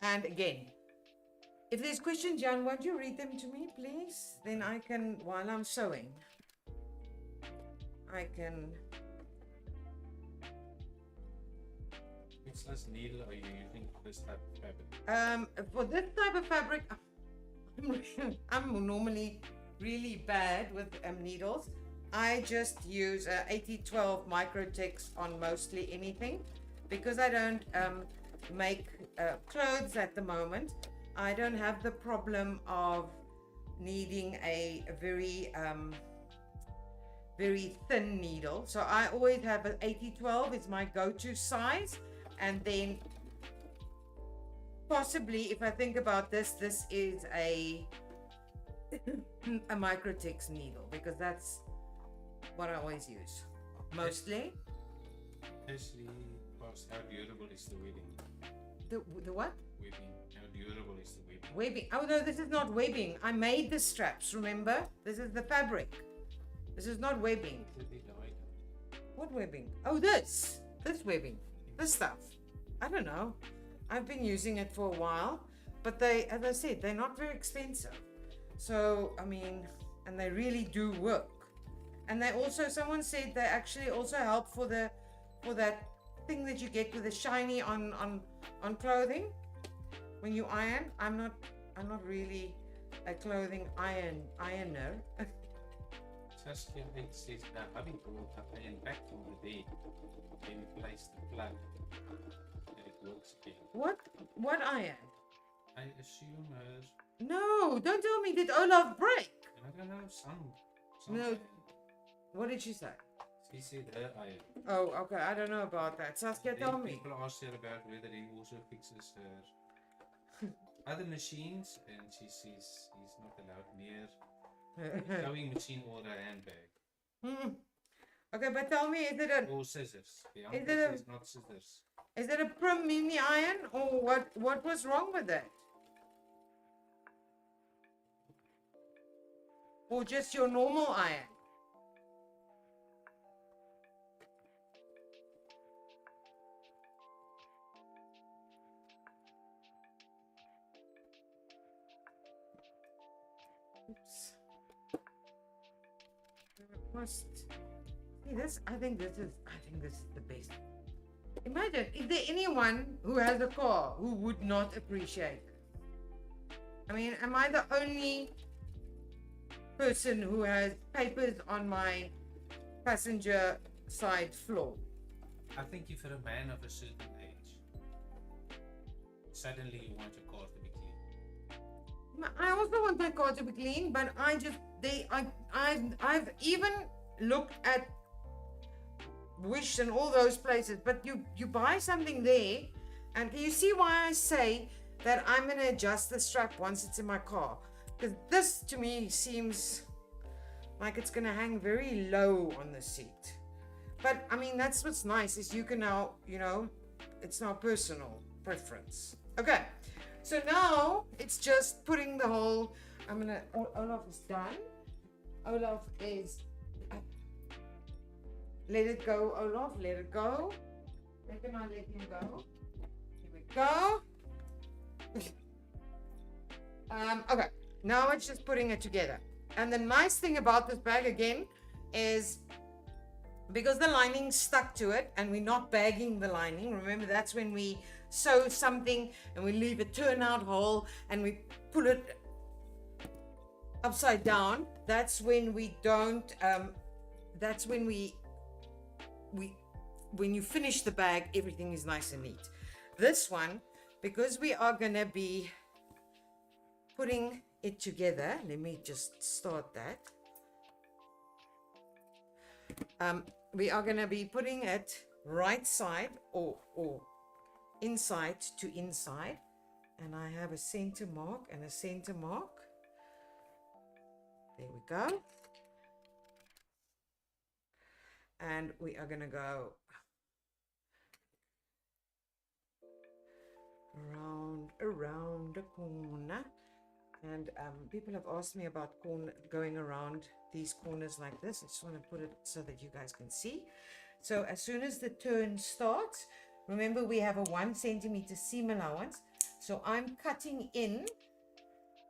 Speaker 1: And again, if there's questions, Jan, won't you read them to me, please? Then I can, while I'm sewing, I can...
Speaker 2: Which size needle are you using for this type of fabric?
Speaker 1: For this type of fabric, I'm normally really bad with needles. I just use 8012 Microtex on mostly anything, because I don't make clothes at the moment. I don't have the problem of needing a very very thin needle. So I always have an 80-12 is my go-to size. And then possibly, if I think about this, this is a 𝐓𝐈𝐌𝐄𝐓 needle, because that's what I always use mostly.
Speaker 2: Actually, how durable is the webbing?
Speaker 1: The what?
Speaker 2: Webbing. How durable is the webbing?
Speaker 1: Webbing. Oh no, this is not webbing. I made the straps, remember? This is the fabric. This is not webbing. What webbing? Oh, this webbing. This stuff. I don't know. I've been using it for a while, but they, as I said, they're not very expensive. So, I mean, and they really do work. And they also, someone said they actually also help for that thing that you get with the shiny on clothing when you iron. I'm not really a clothing ironer.
Speaker 2: Saskia says that having brought the iron back from the dead, then place the plug and it works again.
Speaker 1: What iron?
Speaker 2: I assume her.
Speaker 1: No, don't tell me. Did Olaf break?
Speaker 2: I don't know, some
Speaker 1: No.
Speaker 2: iron.
Speaker 1: What did she say?
Speaker 2: She said her iron.
Speaker 1: Oh, okay. I don't know about that. Saskia,
Speaker 2: Then
Speaker 1: tell me.
Speaker 2: people asked her about whether he also fixes her other machines, and she says he's not allowed near sewing machine or a handbag.
Speaker 1: Okay, but tell me, is it
Speaker 2: Or scissors. The
Speaker 1: Is
Speaker 2: answer
Speaker 1: it a-
Speaker 2: is not scissors.
Speaker 1: a Prim mini iron, or what was wrong with that? Or just your normal iron? Oops. Must see this. I think this is the best. Imagine, is there anyone who has a car who would not appreciate it? I mean, am I the only person who has papers on my passenger side floor?
Speaker 2: I think if you're a man of a certain age, suddenly you want your car to be clean.
Speaker 1: I also want my car to be clean, but I've even looked at Wish and all those places, but you buy something there, and can you see why I say that I'm going to adjust the strap once it's in my car? Because this to me seems like it's going to hang very low on the seat. But I mean, that's what's nice, is you can now, it's now personal preference. Okay, so now it's just putting the whole, Olaf is done. Olaf is, let it go, Olaf, let it go. Let him go. Here we go. Okay, now it's just putting it together. And the nice thing about this bag again is, because the lining stuck to it and we're not bagging the lining, remember that's when we sew something and we leave a turnout hole and we pull it upside down. That's when we don't, that's when when you finish the bag, everything is nice and neat. This one, because we are going to be putting it together, let me just start that. We are going to be putting it right side or inside to inside, and I have a center mark and a center mark. There we go. And we are going to go around the corner. And people have asked me about going around these corners like this. I just want to put it so that you guys can see. So as soon as the turn starts, remember we have a 1 centimeter seam allowance. So I'm cutting in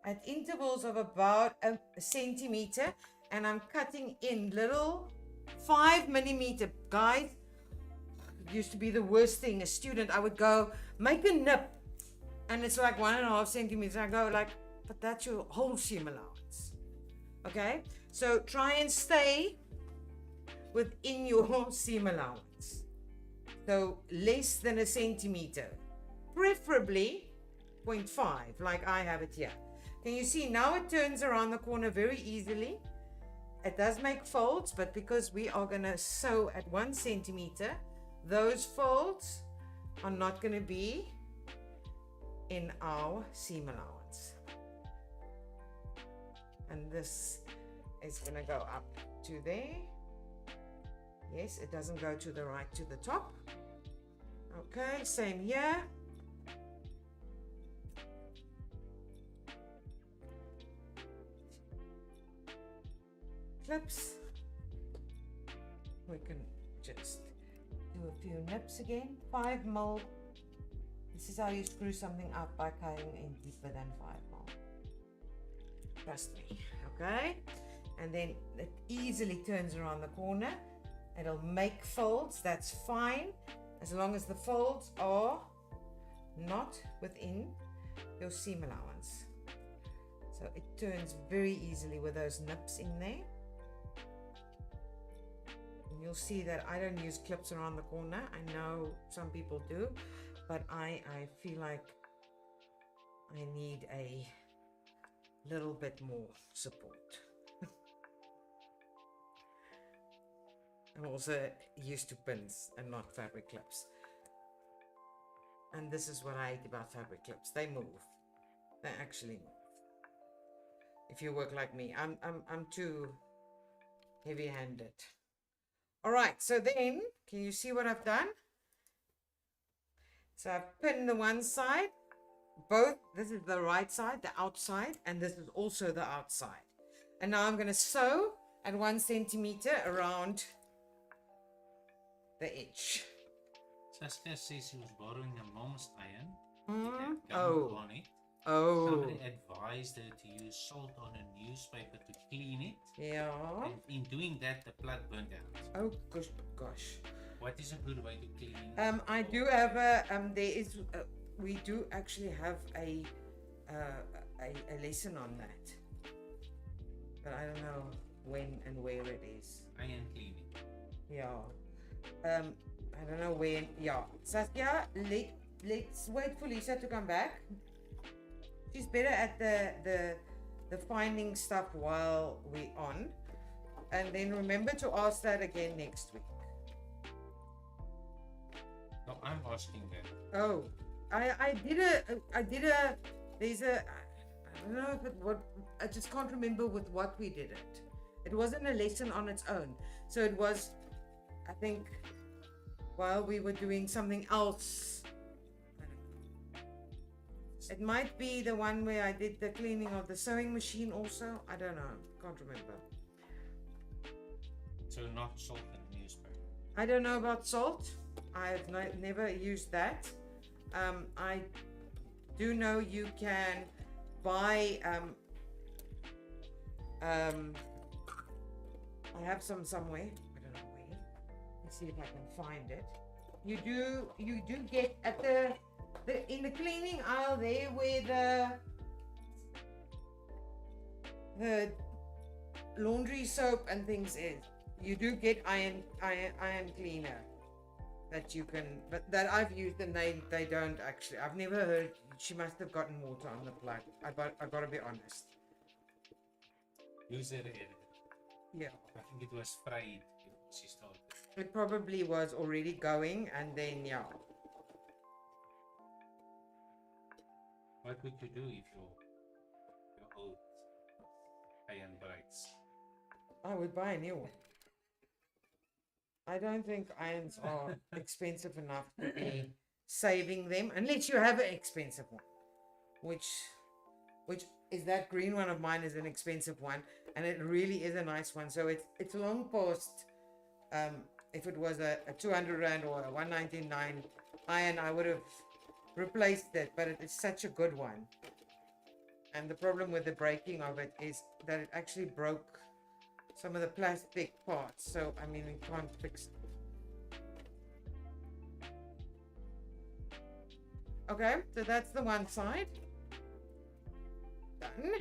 Speaker 1: at intervals of about a centimeter, and I'm cutting in little 5 millimeter. Guys, it used to be the worst thing. A student, I would go make a nip, and it's like 1.5 centimeters. I go like, but that's your whole seam allowance. Okay, so try and stay within your seam allowance. So less than a centimeter, preferably 0.5, like I have it here. Can you see now it turns around the corner very easily? it does make folds, but because we are going to sew at 1 centimeter, those folds are not going to be in our seam allowance. And this is going to go up to there. Yes, it doesn't go to the right to the top. Okay, same here. Clips. We can just do a few nips again. 5 mil. This is how you screw something up, by cutting in deeper than 5 mil. Trust me. Okay, and then it easily turns around the corner. It'll make folds. That's fine, as long as the folds are not within your seam allowance. So it turns very easily with those nips in there. And you'll see that I don't use clips around the corner. I know some people do, but I feel like I need a little bit more support. I'm also used to pins and not fabric clips. And this is what I hate about fabric clips. They move. They actually move. If you work like me, I'm too heavy-handed. All right, so then, can you see what I've done? So I've pinned the one side, both, this is the right side, the outside, and this is also the outside. And now I'm going to sew at 1 centimeter around the edge.
Speaker 2: Saskia says she was borrowing a mom's iron.
Speaker 1: Oh.
Speaker 2: On it.
Speaker 1: Oh.
Speaker 2: Somebody advised her to use salt on a newspaper to clean it.
Speaker 1: Yeah.
Speaker 2: And in doing that, the plug burnt out.
Speaker 1: Oh gosh.
Speaker 2: What is a good way to clean?
Speaker 1: I do have a we do actually have a lesson on that, but I don't know when and where it is.
Speaker 2: Iron cleaning.
Speaker 1: Yeah. I don't know when. Yeah. Saskia, let's wait for Lisa to come back. She's better at the finding stuff while we're on. And then remember to ask that again next week.
Speaker 2: No, I'm asking that.
Speaker 1: Oh, I did a, there's a, I don't know if it, what, I just can't remember with what we did it. It wasn't a lesson on its own. So it was, I think, while we were doing something else. I don't know. It might be the one where I did the cleaning of the sewing machine also. I don't know. Can't remember.
Speaker 2: So not salt in the newspaper.
Speaker 1: I don't know about salt. I've never used that. I do know you can buy. I have some somewhere. I don't know where. Let's see if I can find it. You do get at the in the cleaning aisle there where the laundry soap and things is. You do get iron cleaner that you can, but that I've used and they don't actually. I've never heard. She must have gotten water on the plug. I got to be honest.
Speaker 2: User error.
Speaker 1: Yeah.
Speaker 2: I think it was fried when she started.
Speaker 1: It probably was already going, and then yeah.
Speaker 2: What would you do if your old iron breaks?
Speaker 1: I would buy a new one. I don't think irons are expensive enough to be saving them, unless you have an expensive one, which is that green one of mine is an expensive one, and it really is a nice one. So it's long past. If it was a 200 rand or a 199 iron, I would have replaced it, but it is such a good one. And the problem with the breaking of it is that it actually broke some of the plastic parts, so I mean we can't fix it. Okay, so that's the one side done,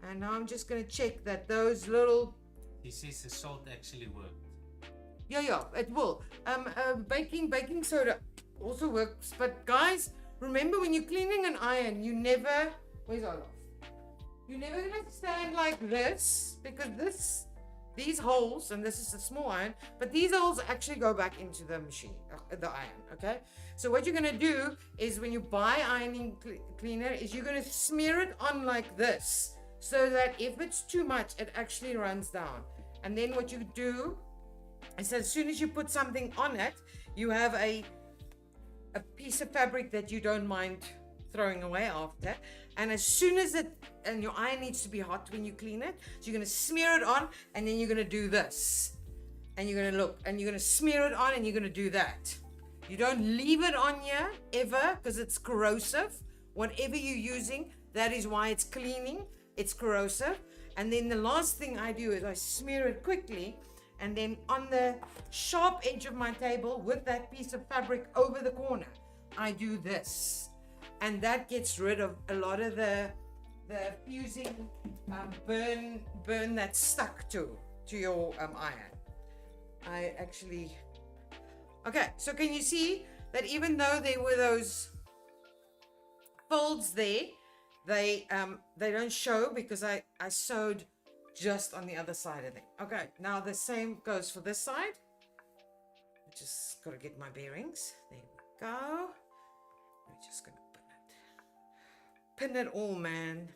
Speaker 1: and now I'm just going to check that those little,
Speaker 2: He says the salt actually worked.
Speaker 1: yeah, it will. Baking soda also works, but guys, remember when you're cleaning an iron, you never, where's Olaf? You're never going to stand like this, because this these holes, and this is a small iron, but these holes actually go back into the machine, the iron, okay? So what you're gonna do is when you buy ironing cleaner is you're gonna smear it on like this, so that if it's too much, it actually runs down. And then what you do is as soon as you put something on it, you have a piece of fabric that you don't mind throwing away after. And as soon as and your iron needs to be hot when you clean it, so you're going to smear it on, and then you're going to do this. And you're going to look, and you're going to smear it on, and you're going to do that. You don't leave it on here ever, because it's corrosive. Whatever you're using, that is why it's cleaning. It's corrosive. And then the last thing I do is I smear it quickly, and then on the sharp edge of my table with that piece of fabric over the corner, I do this. And that gets rid of a lot of the fusing burn that's stuck to your iron. I actually... Okay, so can you see that even though there were those folds there, they don't show because I sewed just on the other side of them. Okay, now the same goes for this side. I just got to get my bearings. There we go. I'm just going to pin it all, man,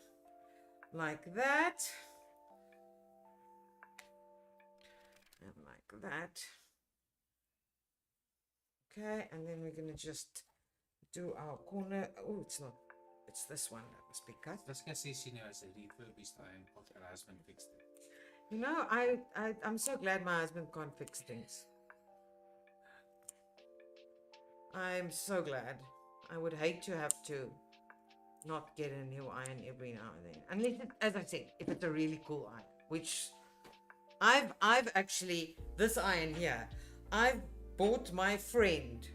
Speaker 1: like that, and like that. Okay, and then we're going to just do our corner. Oh, it's not. It's this one that must be cut.
Speaker 2: Das kan sê sien as 'n refurbished iron of her husband fixed it.
Speaker 1: You know, I'm so glad my husband can't fix things. I'm so glad. I would hate to have to not get a new iron every now and then. Unless, as I said, if it's a really cool iron, which I've actually, this iron here, I've bought my friend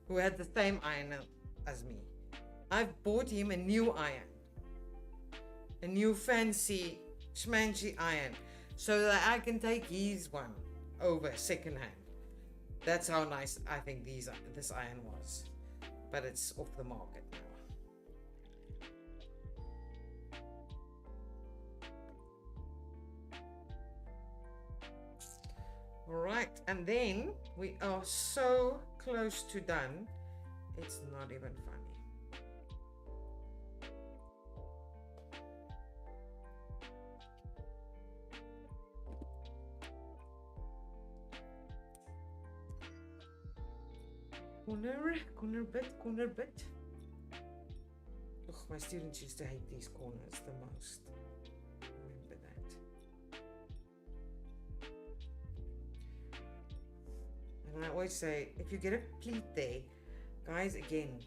Speaker 1: who had the same iron as me. I've bought him a new iron, a new fancy schmancy iron, so that I can take his one over secondhand. That's how nice I think this iron was, but it's off the market now. All right, and then we are so close to done, it's not even funny. Corner bit. Ugh, my students used to hate these corners the most. Remember that. And I always say, if you get a pleat there, guys, again,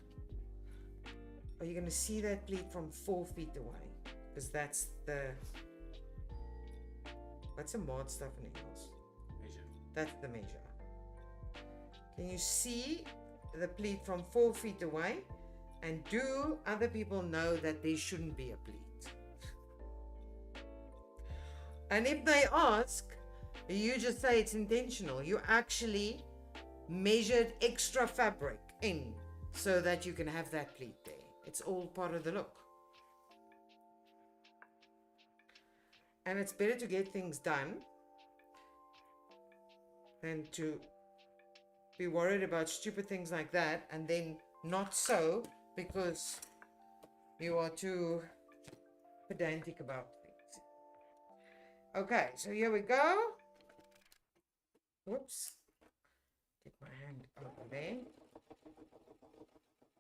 Speaker 1: are you going to see that pleat from 4 feet away? Because that's what's a mod stuff in English?
Speaker 2: Measure.
Speaker 1: That's the measure. Can you see the pleat from 4 feet away? And do other people know that there shouldn't be a pleat? And if they ask, you just say it's intentional. You actually measured extra fabric in so that you can have that pleat there. It's all part of the look. And it's better to get things done than to be worried about stupid things like that and then not sew because you are too pedantic about things. Okay, so here we go. Whoops. Get my hand over there.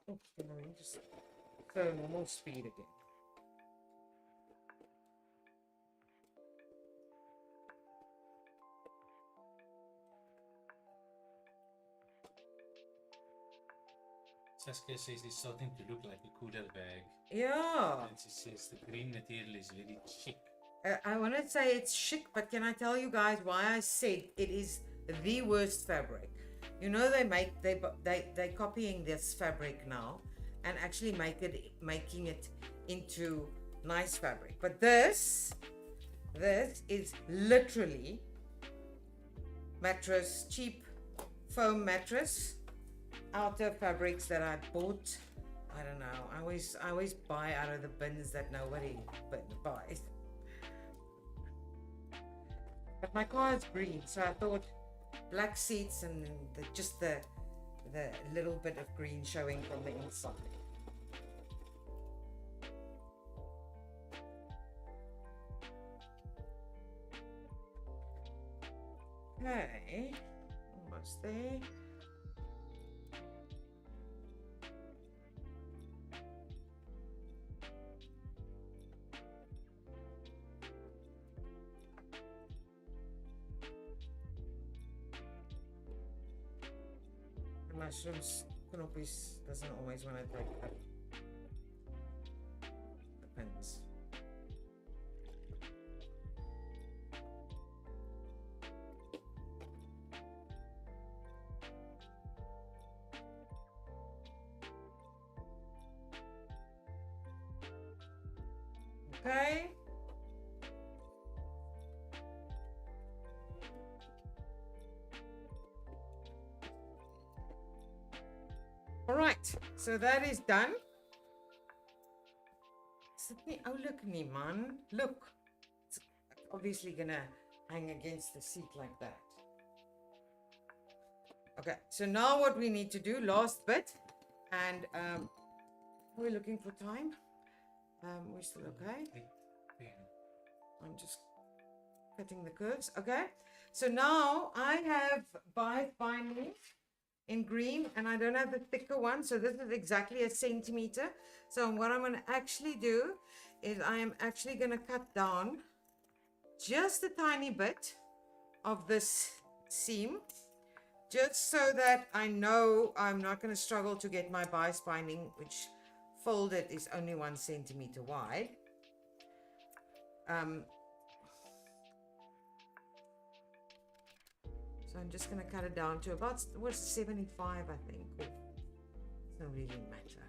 Speaker 1: Oops, let me just go normal speed again.
Speaker 2: Saskia says it's starting to look like a cooler bag.
Speaker 1: Yeah.
Speaker 2: And she says the green material is very chic.
Speaker 1: I want to say it's chic, but can I tell you guys why I said it is the worst fabric? You know, they're copying this fabric now and actually making it into nice fabric. But this is literally mattress, cheap foam mattress, outer fabrics that I bought. I don't know. I always buy out of the bins that nobody buys. But my car is green, so I thought black seats and just the little bit of green showing from the inside. Okay, almost there. Mushrooms, knoppies doesn't always want to take up the pins. Okay. All right, so that is done. Sydney, oh look me, man. Look, it's obviously gonna hang against the seat like that. Okay, so now what we need to do, last bit, and we're looking for time. We're still okay. I'm just cutting the curves. Okay, so now I have binding in green, and I don't have the thicker one, so this is exactly a centimeter. So what I'm going to actually do is I am actually going to cut down just a tiny bit of this seam, just so that I know I'm not going to struggle to get my bias binding, which folded is only 1 centimeter wide. So I'm just going to cut it down to about, what's 75, I think. Oh, it doesn't really matter.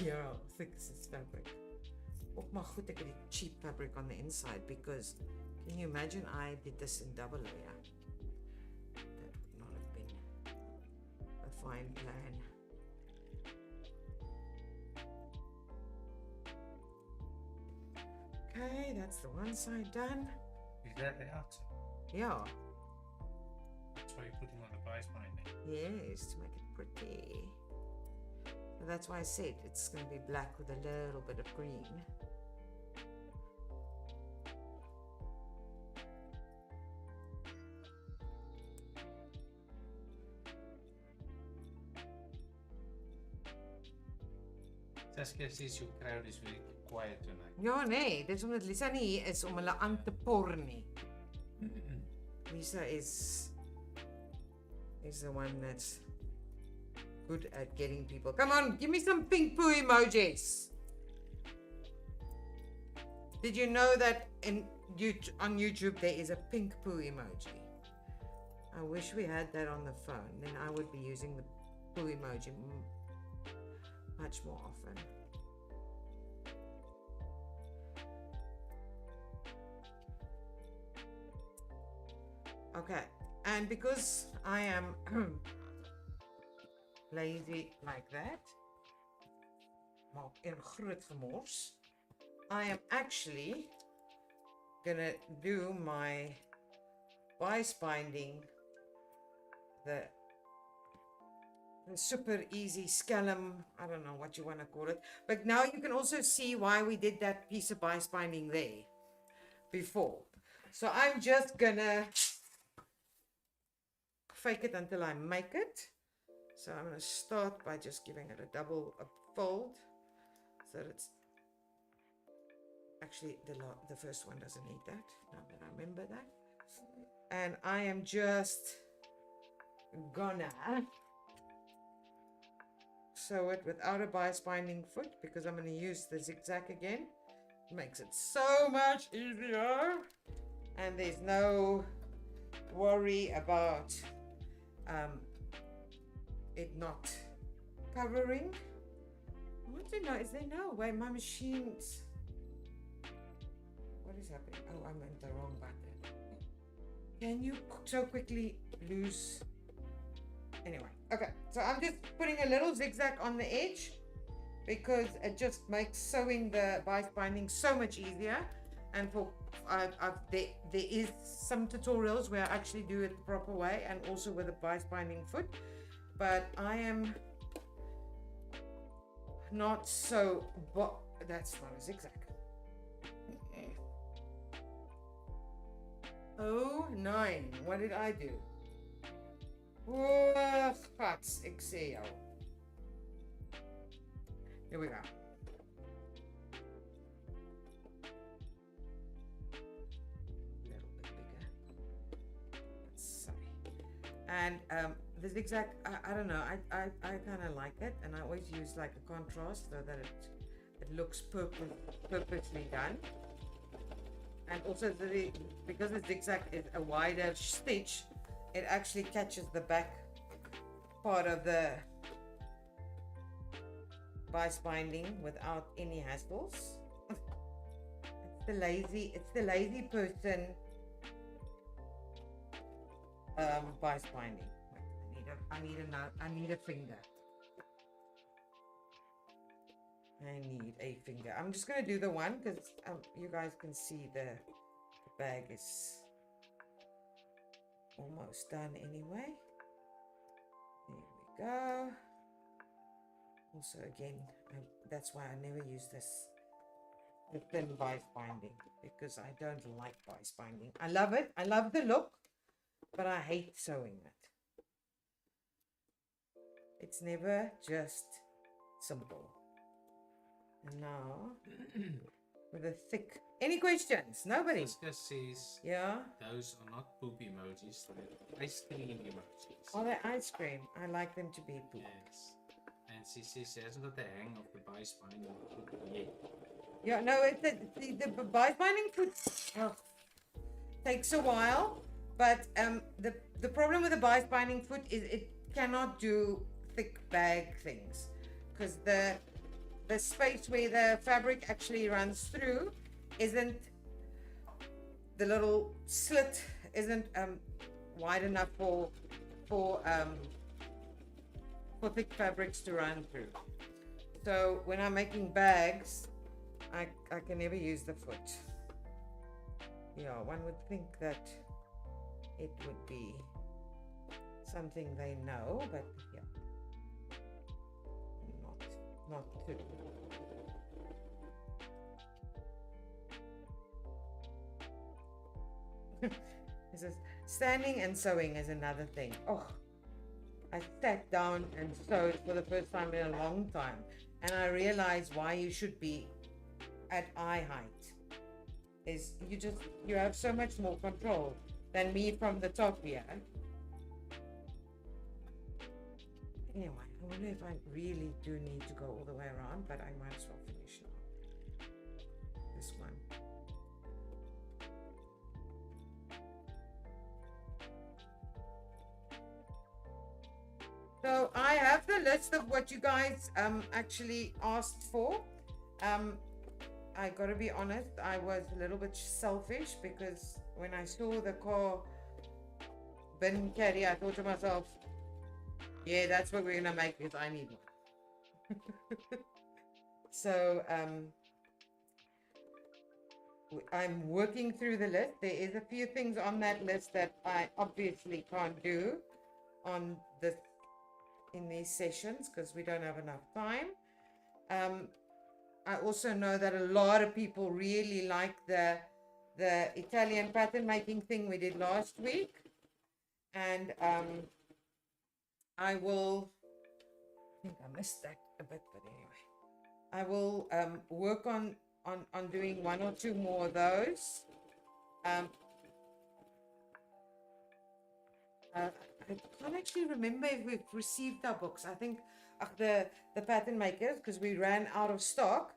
Speaker 1: Yeah, thick is fabric. Oh, maar goed, ek het die cheap fabric on the inside, because can you imagine I did this in double layer? That would not have been a fine plan. Okay, that's the one side done.
Speaker 2: Is that the outside?
Speaker 1: Yeah.
Speaker 2: That's why you're putting on the bias binding.
Speaker 1: Yes, to make it pretty. So that's why I said it's going to be black with a little bit of green.
Speaker 2: Saskia says your crowd is very quiet tonight.
Speaker 1: Ja, nee, dis omdat Lisa nie hier is om hulle aan te por nie. Lisa is the one that's good at getting people. Come on, give me some pink poo emojis. Did you know that on YouTube there is a pink poo emoji? I wish we had that on the phone. Then I would be using the poo emoji much more often. Okay, and because I am lazy like that, maak een groot gemors, I am actually gonna do my bias binding, the super easy scallum, I don't know what you want to call it, but now you can also see why we did that piece of bias binding there before. So I'm just gonna fake it until I make it. So I'm going to start by just giving it a fold, so that it's actually the first one doesn't need that, now that I remember that. And I am just gonna sew it without a bias binding foot, because I'm going to use the zigzag again. It makes it so much easier, and there's no worry about it not covering. I want to know, is there no way my machines, what is happening? Oh, I'm in the wrong button. Can you so quickly lose? Anyway, okay, so I'm just putting a little zigzag on the edge, because it just makes sewing the bias binding so much easier. and there is some tutorials where I actually do it the proper way, and also with a bias binding foot, but I am not so, but that's not a zigzag. Oh, 9. What did I do? Oh, 𝐓𝐿. Here we go. And the zigzag, I don't know, I kind of like it, and I always use like a contrast so that it looks purposely done. And also because the zigzag is a wider stitch, it actually catches the back part of the bias binding without any hassles. It's the lazy person bias binding. I need a finger. I need a finger. I'm just gonna do the one because you guys can see the bag is almost done anyway. There we go. Also, again, that's why I never use the thin bias binding, because I don't like bias binding. I love it. I love the look, but I hate sewing it. It's never just simple. And now, with a thick... Any questions? Nobody?
Speaker 2: Jessica says,
Speaker 1: yeah?
Speaker 2: Those are not poop emojis, they're ice cream emojis.
Speaker 1: Oh, they're ice cream. I like them to be poop.
Speaker 2: Yes. And she says she hasn't got the hang of the bias binding yet.
Speaker 1: Yeah, no, the bias binding foot takes a while, but the problem with the bias binding foot is it cannot do thick bag things, because the space where the fabric actually runs through isn't, the little slit isn't wide enough for thick fabrics to run through. So when I'm making bags, I can never use the foot. Yeah, one would think that it would be something they know, but yeah, not too. This is standing and sewing is another thing. Oh, I sat down and sewed for the first time in a long time, and I realized why you should be at eye height. Is you have so much more control than me from the top here. Anyway, I wonder if I really do need to go all the way around, but I might as well finish now. This one. So I have the list of what you guys actually asked for. I gotta be honest, I was a little bit selfish, because when I saw the car bin caddy, I thought to myself, yeah, that's what we're gonna make, because I need one. So I'm working through the list. There is a few things on that list that I obviously can't do on this in these sessions because we don't have enough time. I also know that a lot of people really like the Italian pattern making thing we did last week, and I think I missed that a bit, but anyway, I will work on doing one or two more of those. I can't actually remember if we've received our books. I think the pattern makers, because we ran out of stock,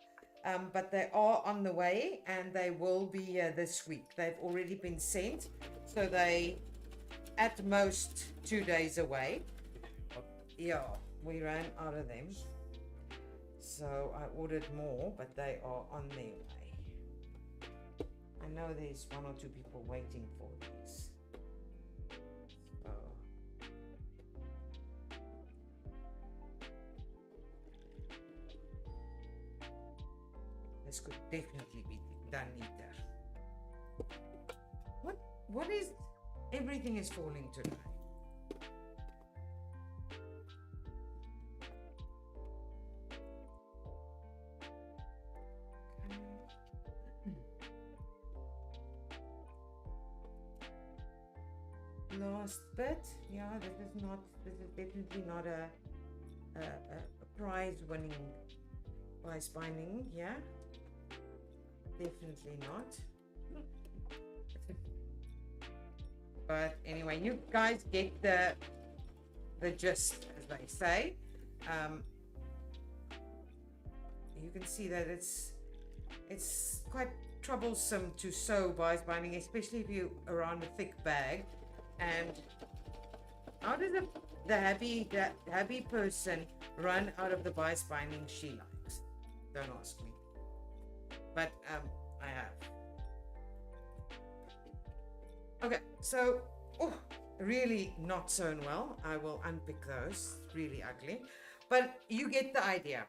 Speaker 1: but they are on the way, and they will be here this week. They've already been sent, so they at most 2 days away. Yeah, we ran out of them, so I ordered more, but they are on their way. I know there's 1 or 2 people waiting for these. This could definitely be done neater. What is, everything is falling today. Last bit, yeah, this is definitely not a prize winning bias binding, yeah, definitely not. But anyway, you guys get the gist, as they say. You can see that it's quite troublesome to sew bias binding, especially if you're around a thick bag. And how does the happy person run out of the bias binding she likes? Don't ask me. But I have. Okay, so really not sewn well. I will unpick those. Really ugly. But you get the idea.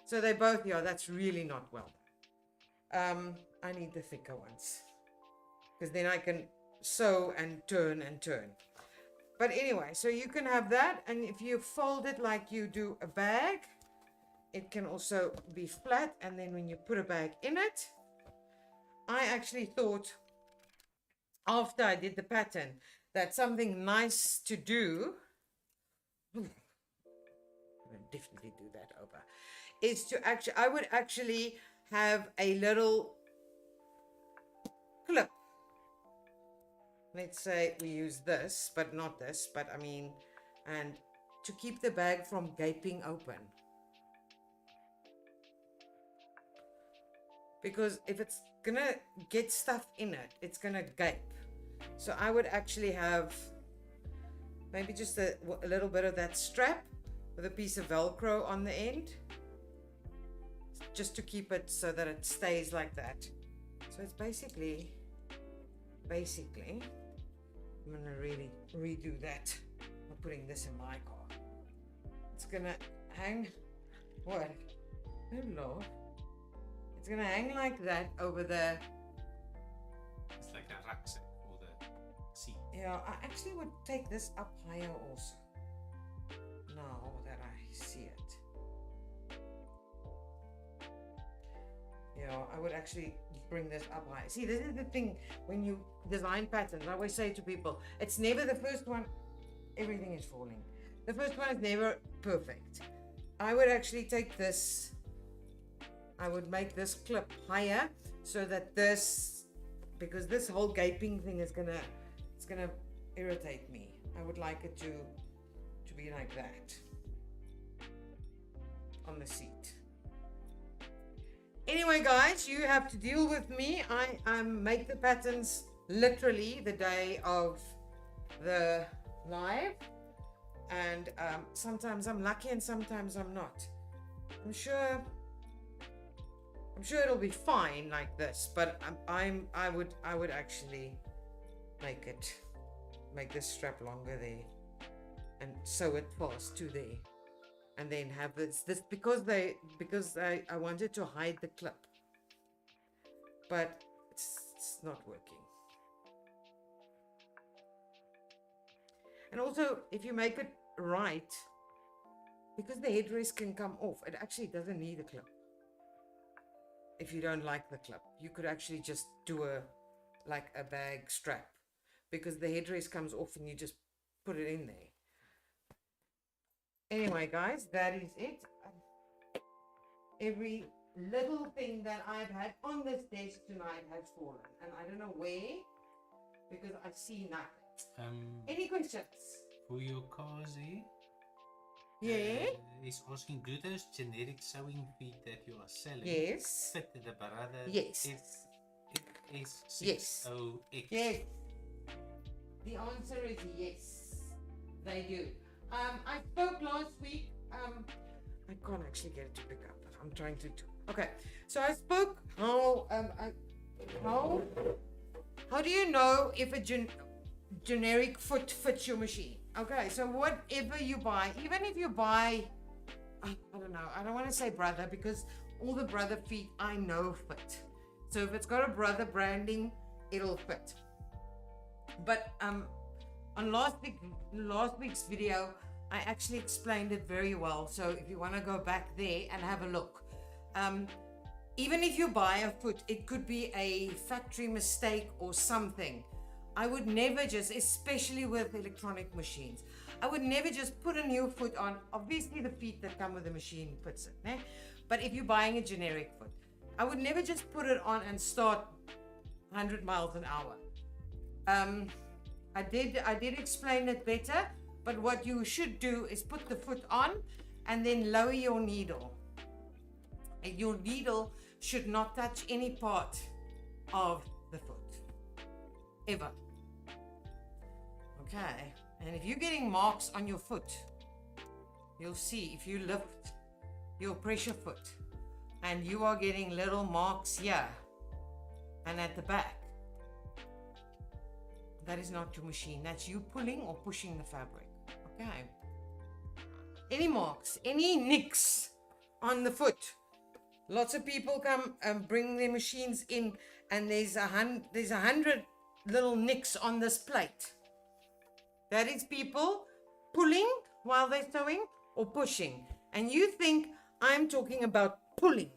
Speaker 1: So they both, yeah, that's really not well done. I need the thicker ones, because then I can sew and turn and turn. But anyway, so you can have that, and if you fold it like you do a bag, it can also be flat, and then when you put a bag in it, I actually thought after I did the pattern that something nice to do, I'm gonna definitely do that over, is to actually, I would actually have a little clip. Let's say we use this, but not this, but I mean, and to keep the bag from gaping open. Because if it's gonna get stuff in it, it's gonna gape. So I would actually have maybe just a little bit of that strap with a piece of Velcro on the end, just to keep it so that it stays like that. So it's basically, I'm gonna really redo that. I'm putting this in my car. It's gonna hang, what? Hello. It's gonna hang like that over the...
Speaker 2: It's like a rucksack for the seat.
Speaker 1: Yeah, I actually would take this up higher also. Now that I see it. Yeah, I would actually bring this up high. See, this is the thing when you design patterns. I always say to people, it's never the first one, everything is falling. The first one is never perfect. I would actually take this, I would make this clip higher so that this, because this whole gaping thing is gonna, it's gonna irritate me. I would like it to be like that on the seat. Anyway, guys, you have to deal with me. I make the patterns literally the day of the live, and sometimes I'm lucky and sometimes I'm not. I'm sure it'll be fine like this, but I would actually make this strap longer there and sew it fast to there. And then have this because I wanted to hide the clip, but it's not working. And also, if you make it right, because the headrest can come off, it actually doesn't need a clip. If you don't like the clip, you could actually just do like a bag strap, because the headrest comes off and you just put it in there. Anyway, guys, that is it. Every little thing that I've had on this desk tonight has fallen, and I don't know where, because I see nothing. Any questions?
Speaker 2: For your 𝐂𝐑𝐍,
Speaker 1: Yeah.
Speaker 2: He's asking, do those generic sewing feet that you are selling
Speaker 1: Yes.
Speaker 2: fit the brother?
Speaker 1: Yes.
Speaker 2: 𝐹𝐹𝐹6𝐂𝐓?
Speaker 1: Yes. The answer is yes. They do. I spoke last week. I can't actually get it to pick up, but I'm trying to do. Okay, so I spoke how do you know if a generic foot fits your machine? Okay, so whatever you buy, even if you buy, I don't know, I don't want to say brother, because all the brother feet I know fit. So if it's got a brother branding, it'll fit. But on last week's video, I actually explained it very well. So if you want to go back there and have a look, even if you buy a foot, it could be a factory mistake or something. I would never just, especially with electronic machines, I would never just put a new foot on. Obviously the feet that come with the machine fits it, né? But if you're buying a generic foot, I would never just put it on and start 100 miles an hour. I did explain it better, but what you should do is put the foot on and then lower your needle. And your needle should not touch any part of the foot, ever. Okay, and if you're getting marks on your foot, you'll see if you lift your pressure foot and you are getting little marks here and at the back, that is not your machine. That's you pulling or pushing the fabric. Okay. Any marks, any nicks on the foot. Lots of people come and bring their machines in, and there's 100 little nicks on this plate. That is people pulling while they're sewing or pushing. And you think I'm talking about pulling.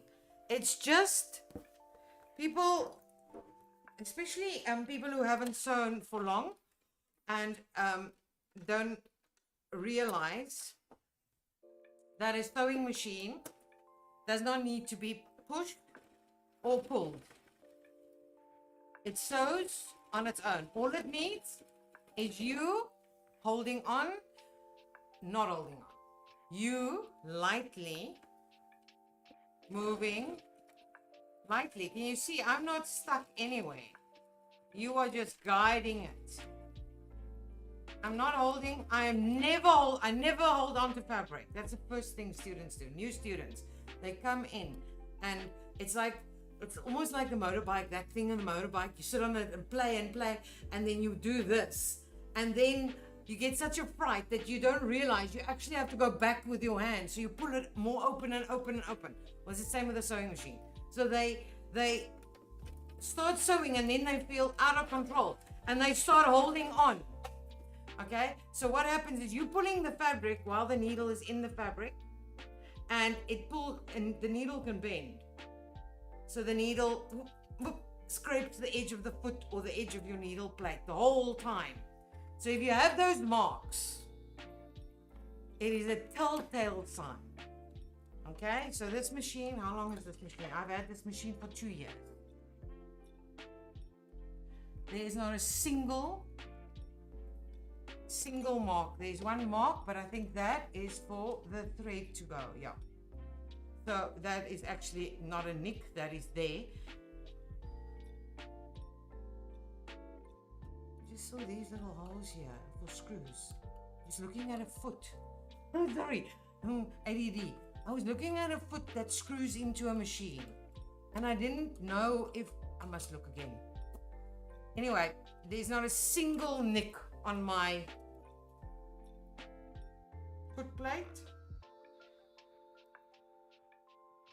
Speaker 1: It's just people, especially people who haven't sewn for long and don't realize that a sewing machine does not need to be pushed or pulled. It sews on its own. All it needs is you holding on, not holding on. You lightly moving, lightly. Can you see? I'm not stuck anywhere. You are just guiding it. I'm not holding. I never hold on to fabric. That's the first thing students do. New students, they come in and it's almost like the motorbike, that thing on the motorbike. You sit on it and play, and then you do this. And then you get such a fright that you don't realize you actually have to go back with your hand. So you pull it more open and open and open. Well, it's the same with a sewing machine. So they start sewing and then they feel out of control and they start holding on. Okay, so what happens is you're pulling the fabric while the needle is in the fabric, and it pulls, and the needle can bend. So the needle scrapes the edge of the foot or the edge of your needle plate the whole time. So if you have those marks, it is a telltale sign. Okay, so this machine, how long is this machine? I've had this machine for 2 years. There is not a single mark. There's one mark, but I think that is for the thread to go. Yeah. So that is actually not a nick, that is there. Just saw these little holes here for screws. Just looking at a foot. Oh, sorry. ADD. I was looking at a foot that screws into a machine, and I didn't know if I must look again. Anyway, there's not a single nick on my foot plate,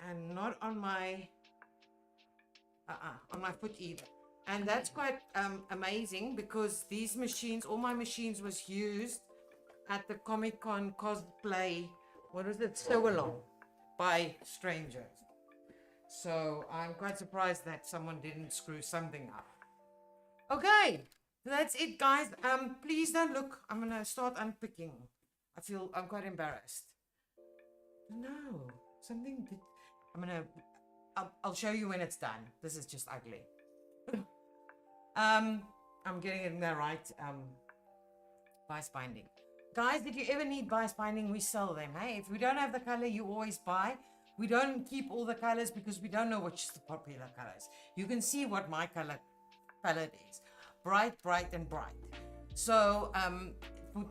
Speaker 1: and not on my foot either. And that's quite amazing, because these machines, all my machines was used at the Comic-Con cosplay, what was it, sew along by strangers. So I'm quite surprised that someone didn't screw something up. Okay, that's it, guys. Please don't look. I'm gonna start unpicking. I'm quite embarrassed. No, something did. I'll show you when it's done. This is just ugly. I'm getting it in there right. Bias binding. Guys, if you ever need bias binding, we sell them. Hey, if we don't have the color, you always buy. We don't keep all the colors because we don't know which is the popular colors. You can see what my color palette is. Bright, bright, and bright. So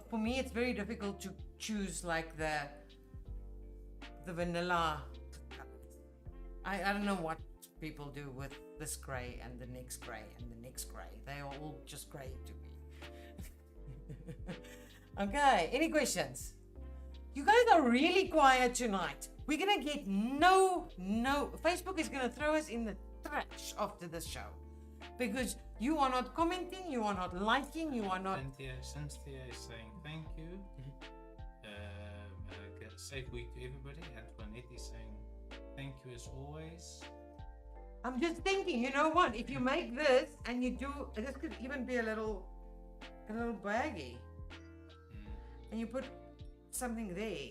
Speaker 1: for me, it's very difficult to choose like the vanilla colors. I don't know what people do with this gray and the next gray and the next gray. They are all just gray to me. Okay, any questions? You guys are really quiet tonight. We're gonna get no, Facebook is gonna throw us in the trash after this show. because you are not commenting, you are not liking, you are not.
Speaker 2: Cynthia is saying thank you. Safe week to everybody. Antoinette is saying thank you as always.
Speaker 1: I'm just thinking, you know what? If you make this and you do, this could even be a little baggie, and you put something there.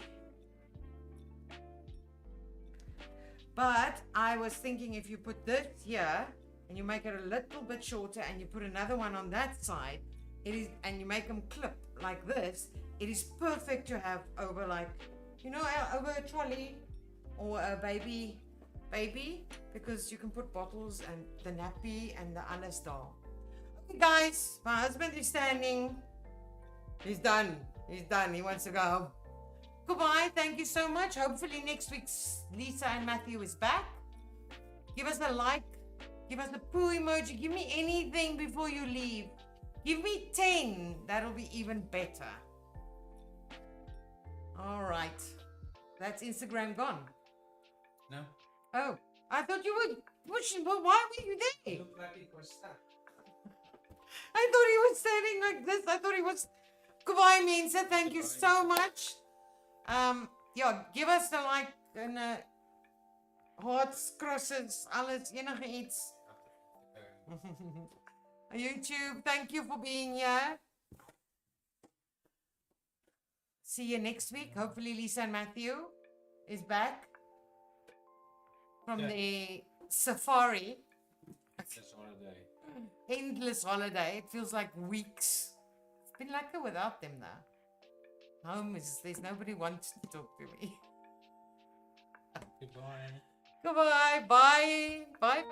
Speaker 1: But I was thinking if you put this here and you make it a little bit shorter and you put another one on that side, it is, and you make them clip like this, it is perfect to have over, like, you know, over a trolley or a baby, because you can put bottles and the nappy and the alles daar. Okay guys, my husband is standing. He's done. He wants to go home. Goodbye. Thank you so much. Hopefully next week's Lisa and Matthew is back. Give us a like. Give us the poo emoji. Give me anything before you leave. Give me 10. That'll be even better. All right. That's Instagram gone.
Speaker 2: No.
Speaker 1: Oh, I thought you were pushing, but why were you there?
Speaker 2: It looked like it was stuck.
Speaker 1: I thought he was standing like this. I thought he was. Goodbye, Mensa. Thank you so much. Yeah, give us a like and hearts, crosses, alles, enige iets. YouTube, thank you for being here. See you next week. Hopefully Lisa and Matthew is back from the safari.
Speaker 2: This holiday.
Speaker 1: Endless holiday. It feels like weeks. It's been like that without them though. Home is, there's nobody wants to talk to me.
Speaker 2: Goodbye.
Speaker 1: Goodbye. Bye. Bye.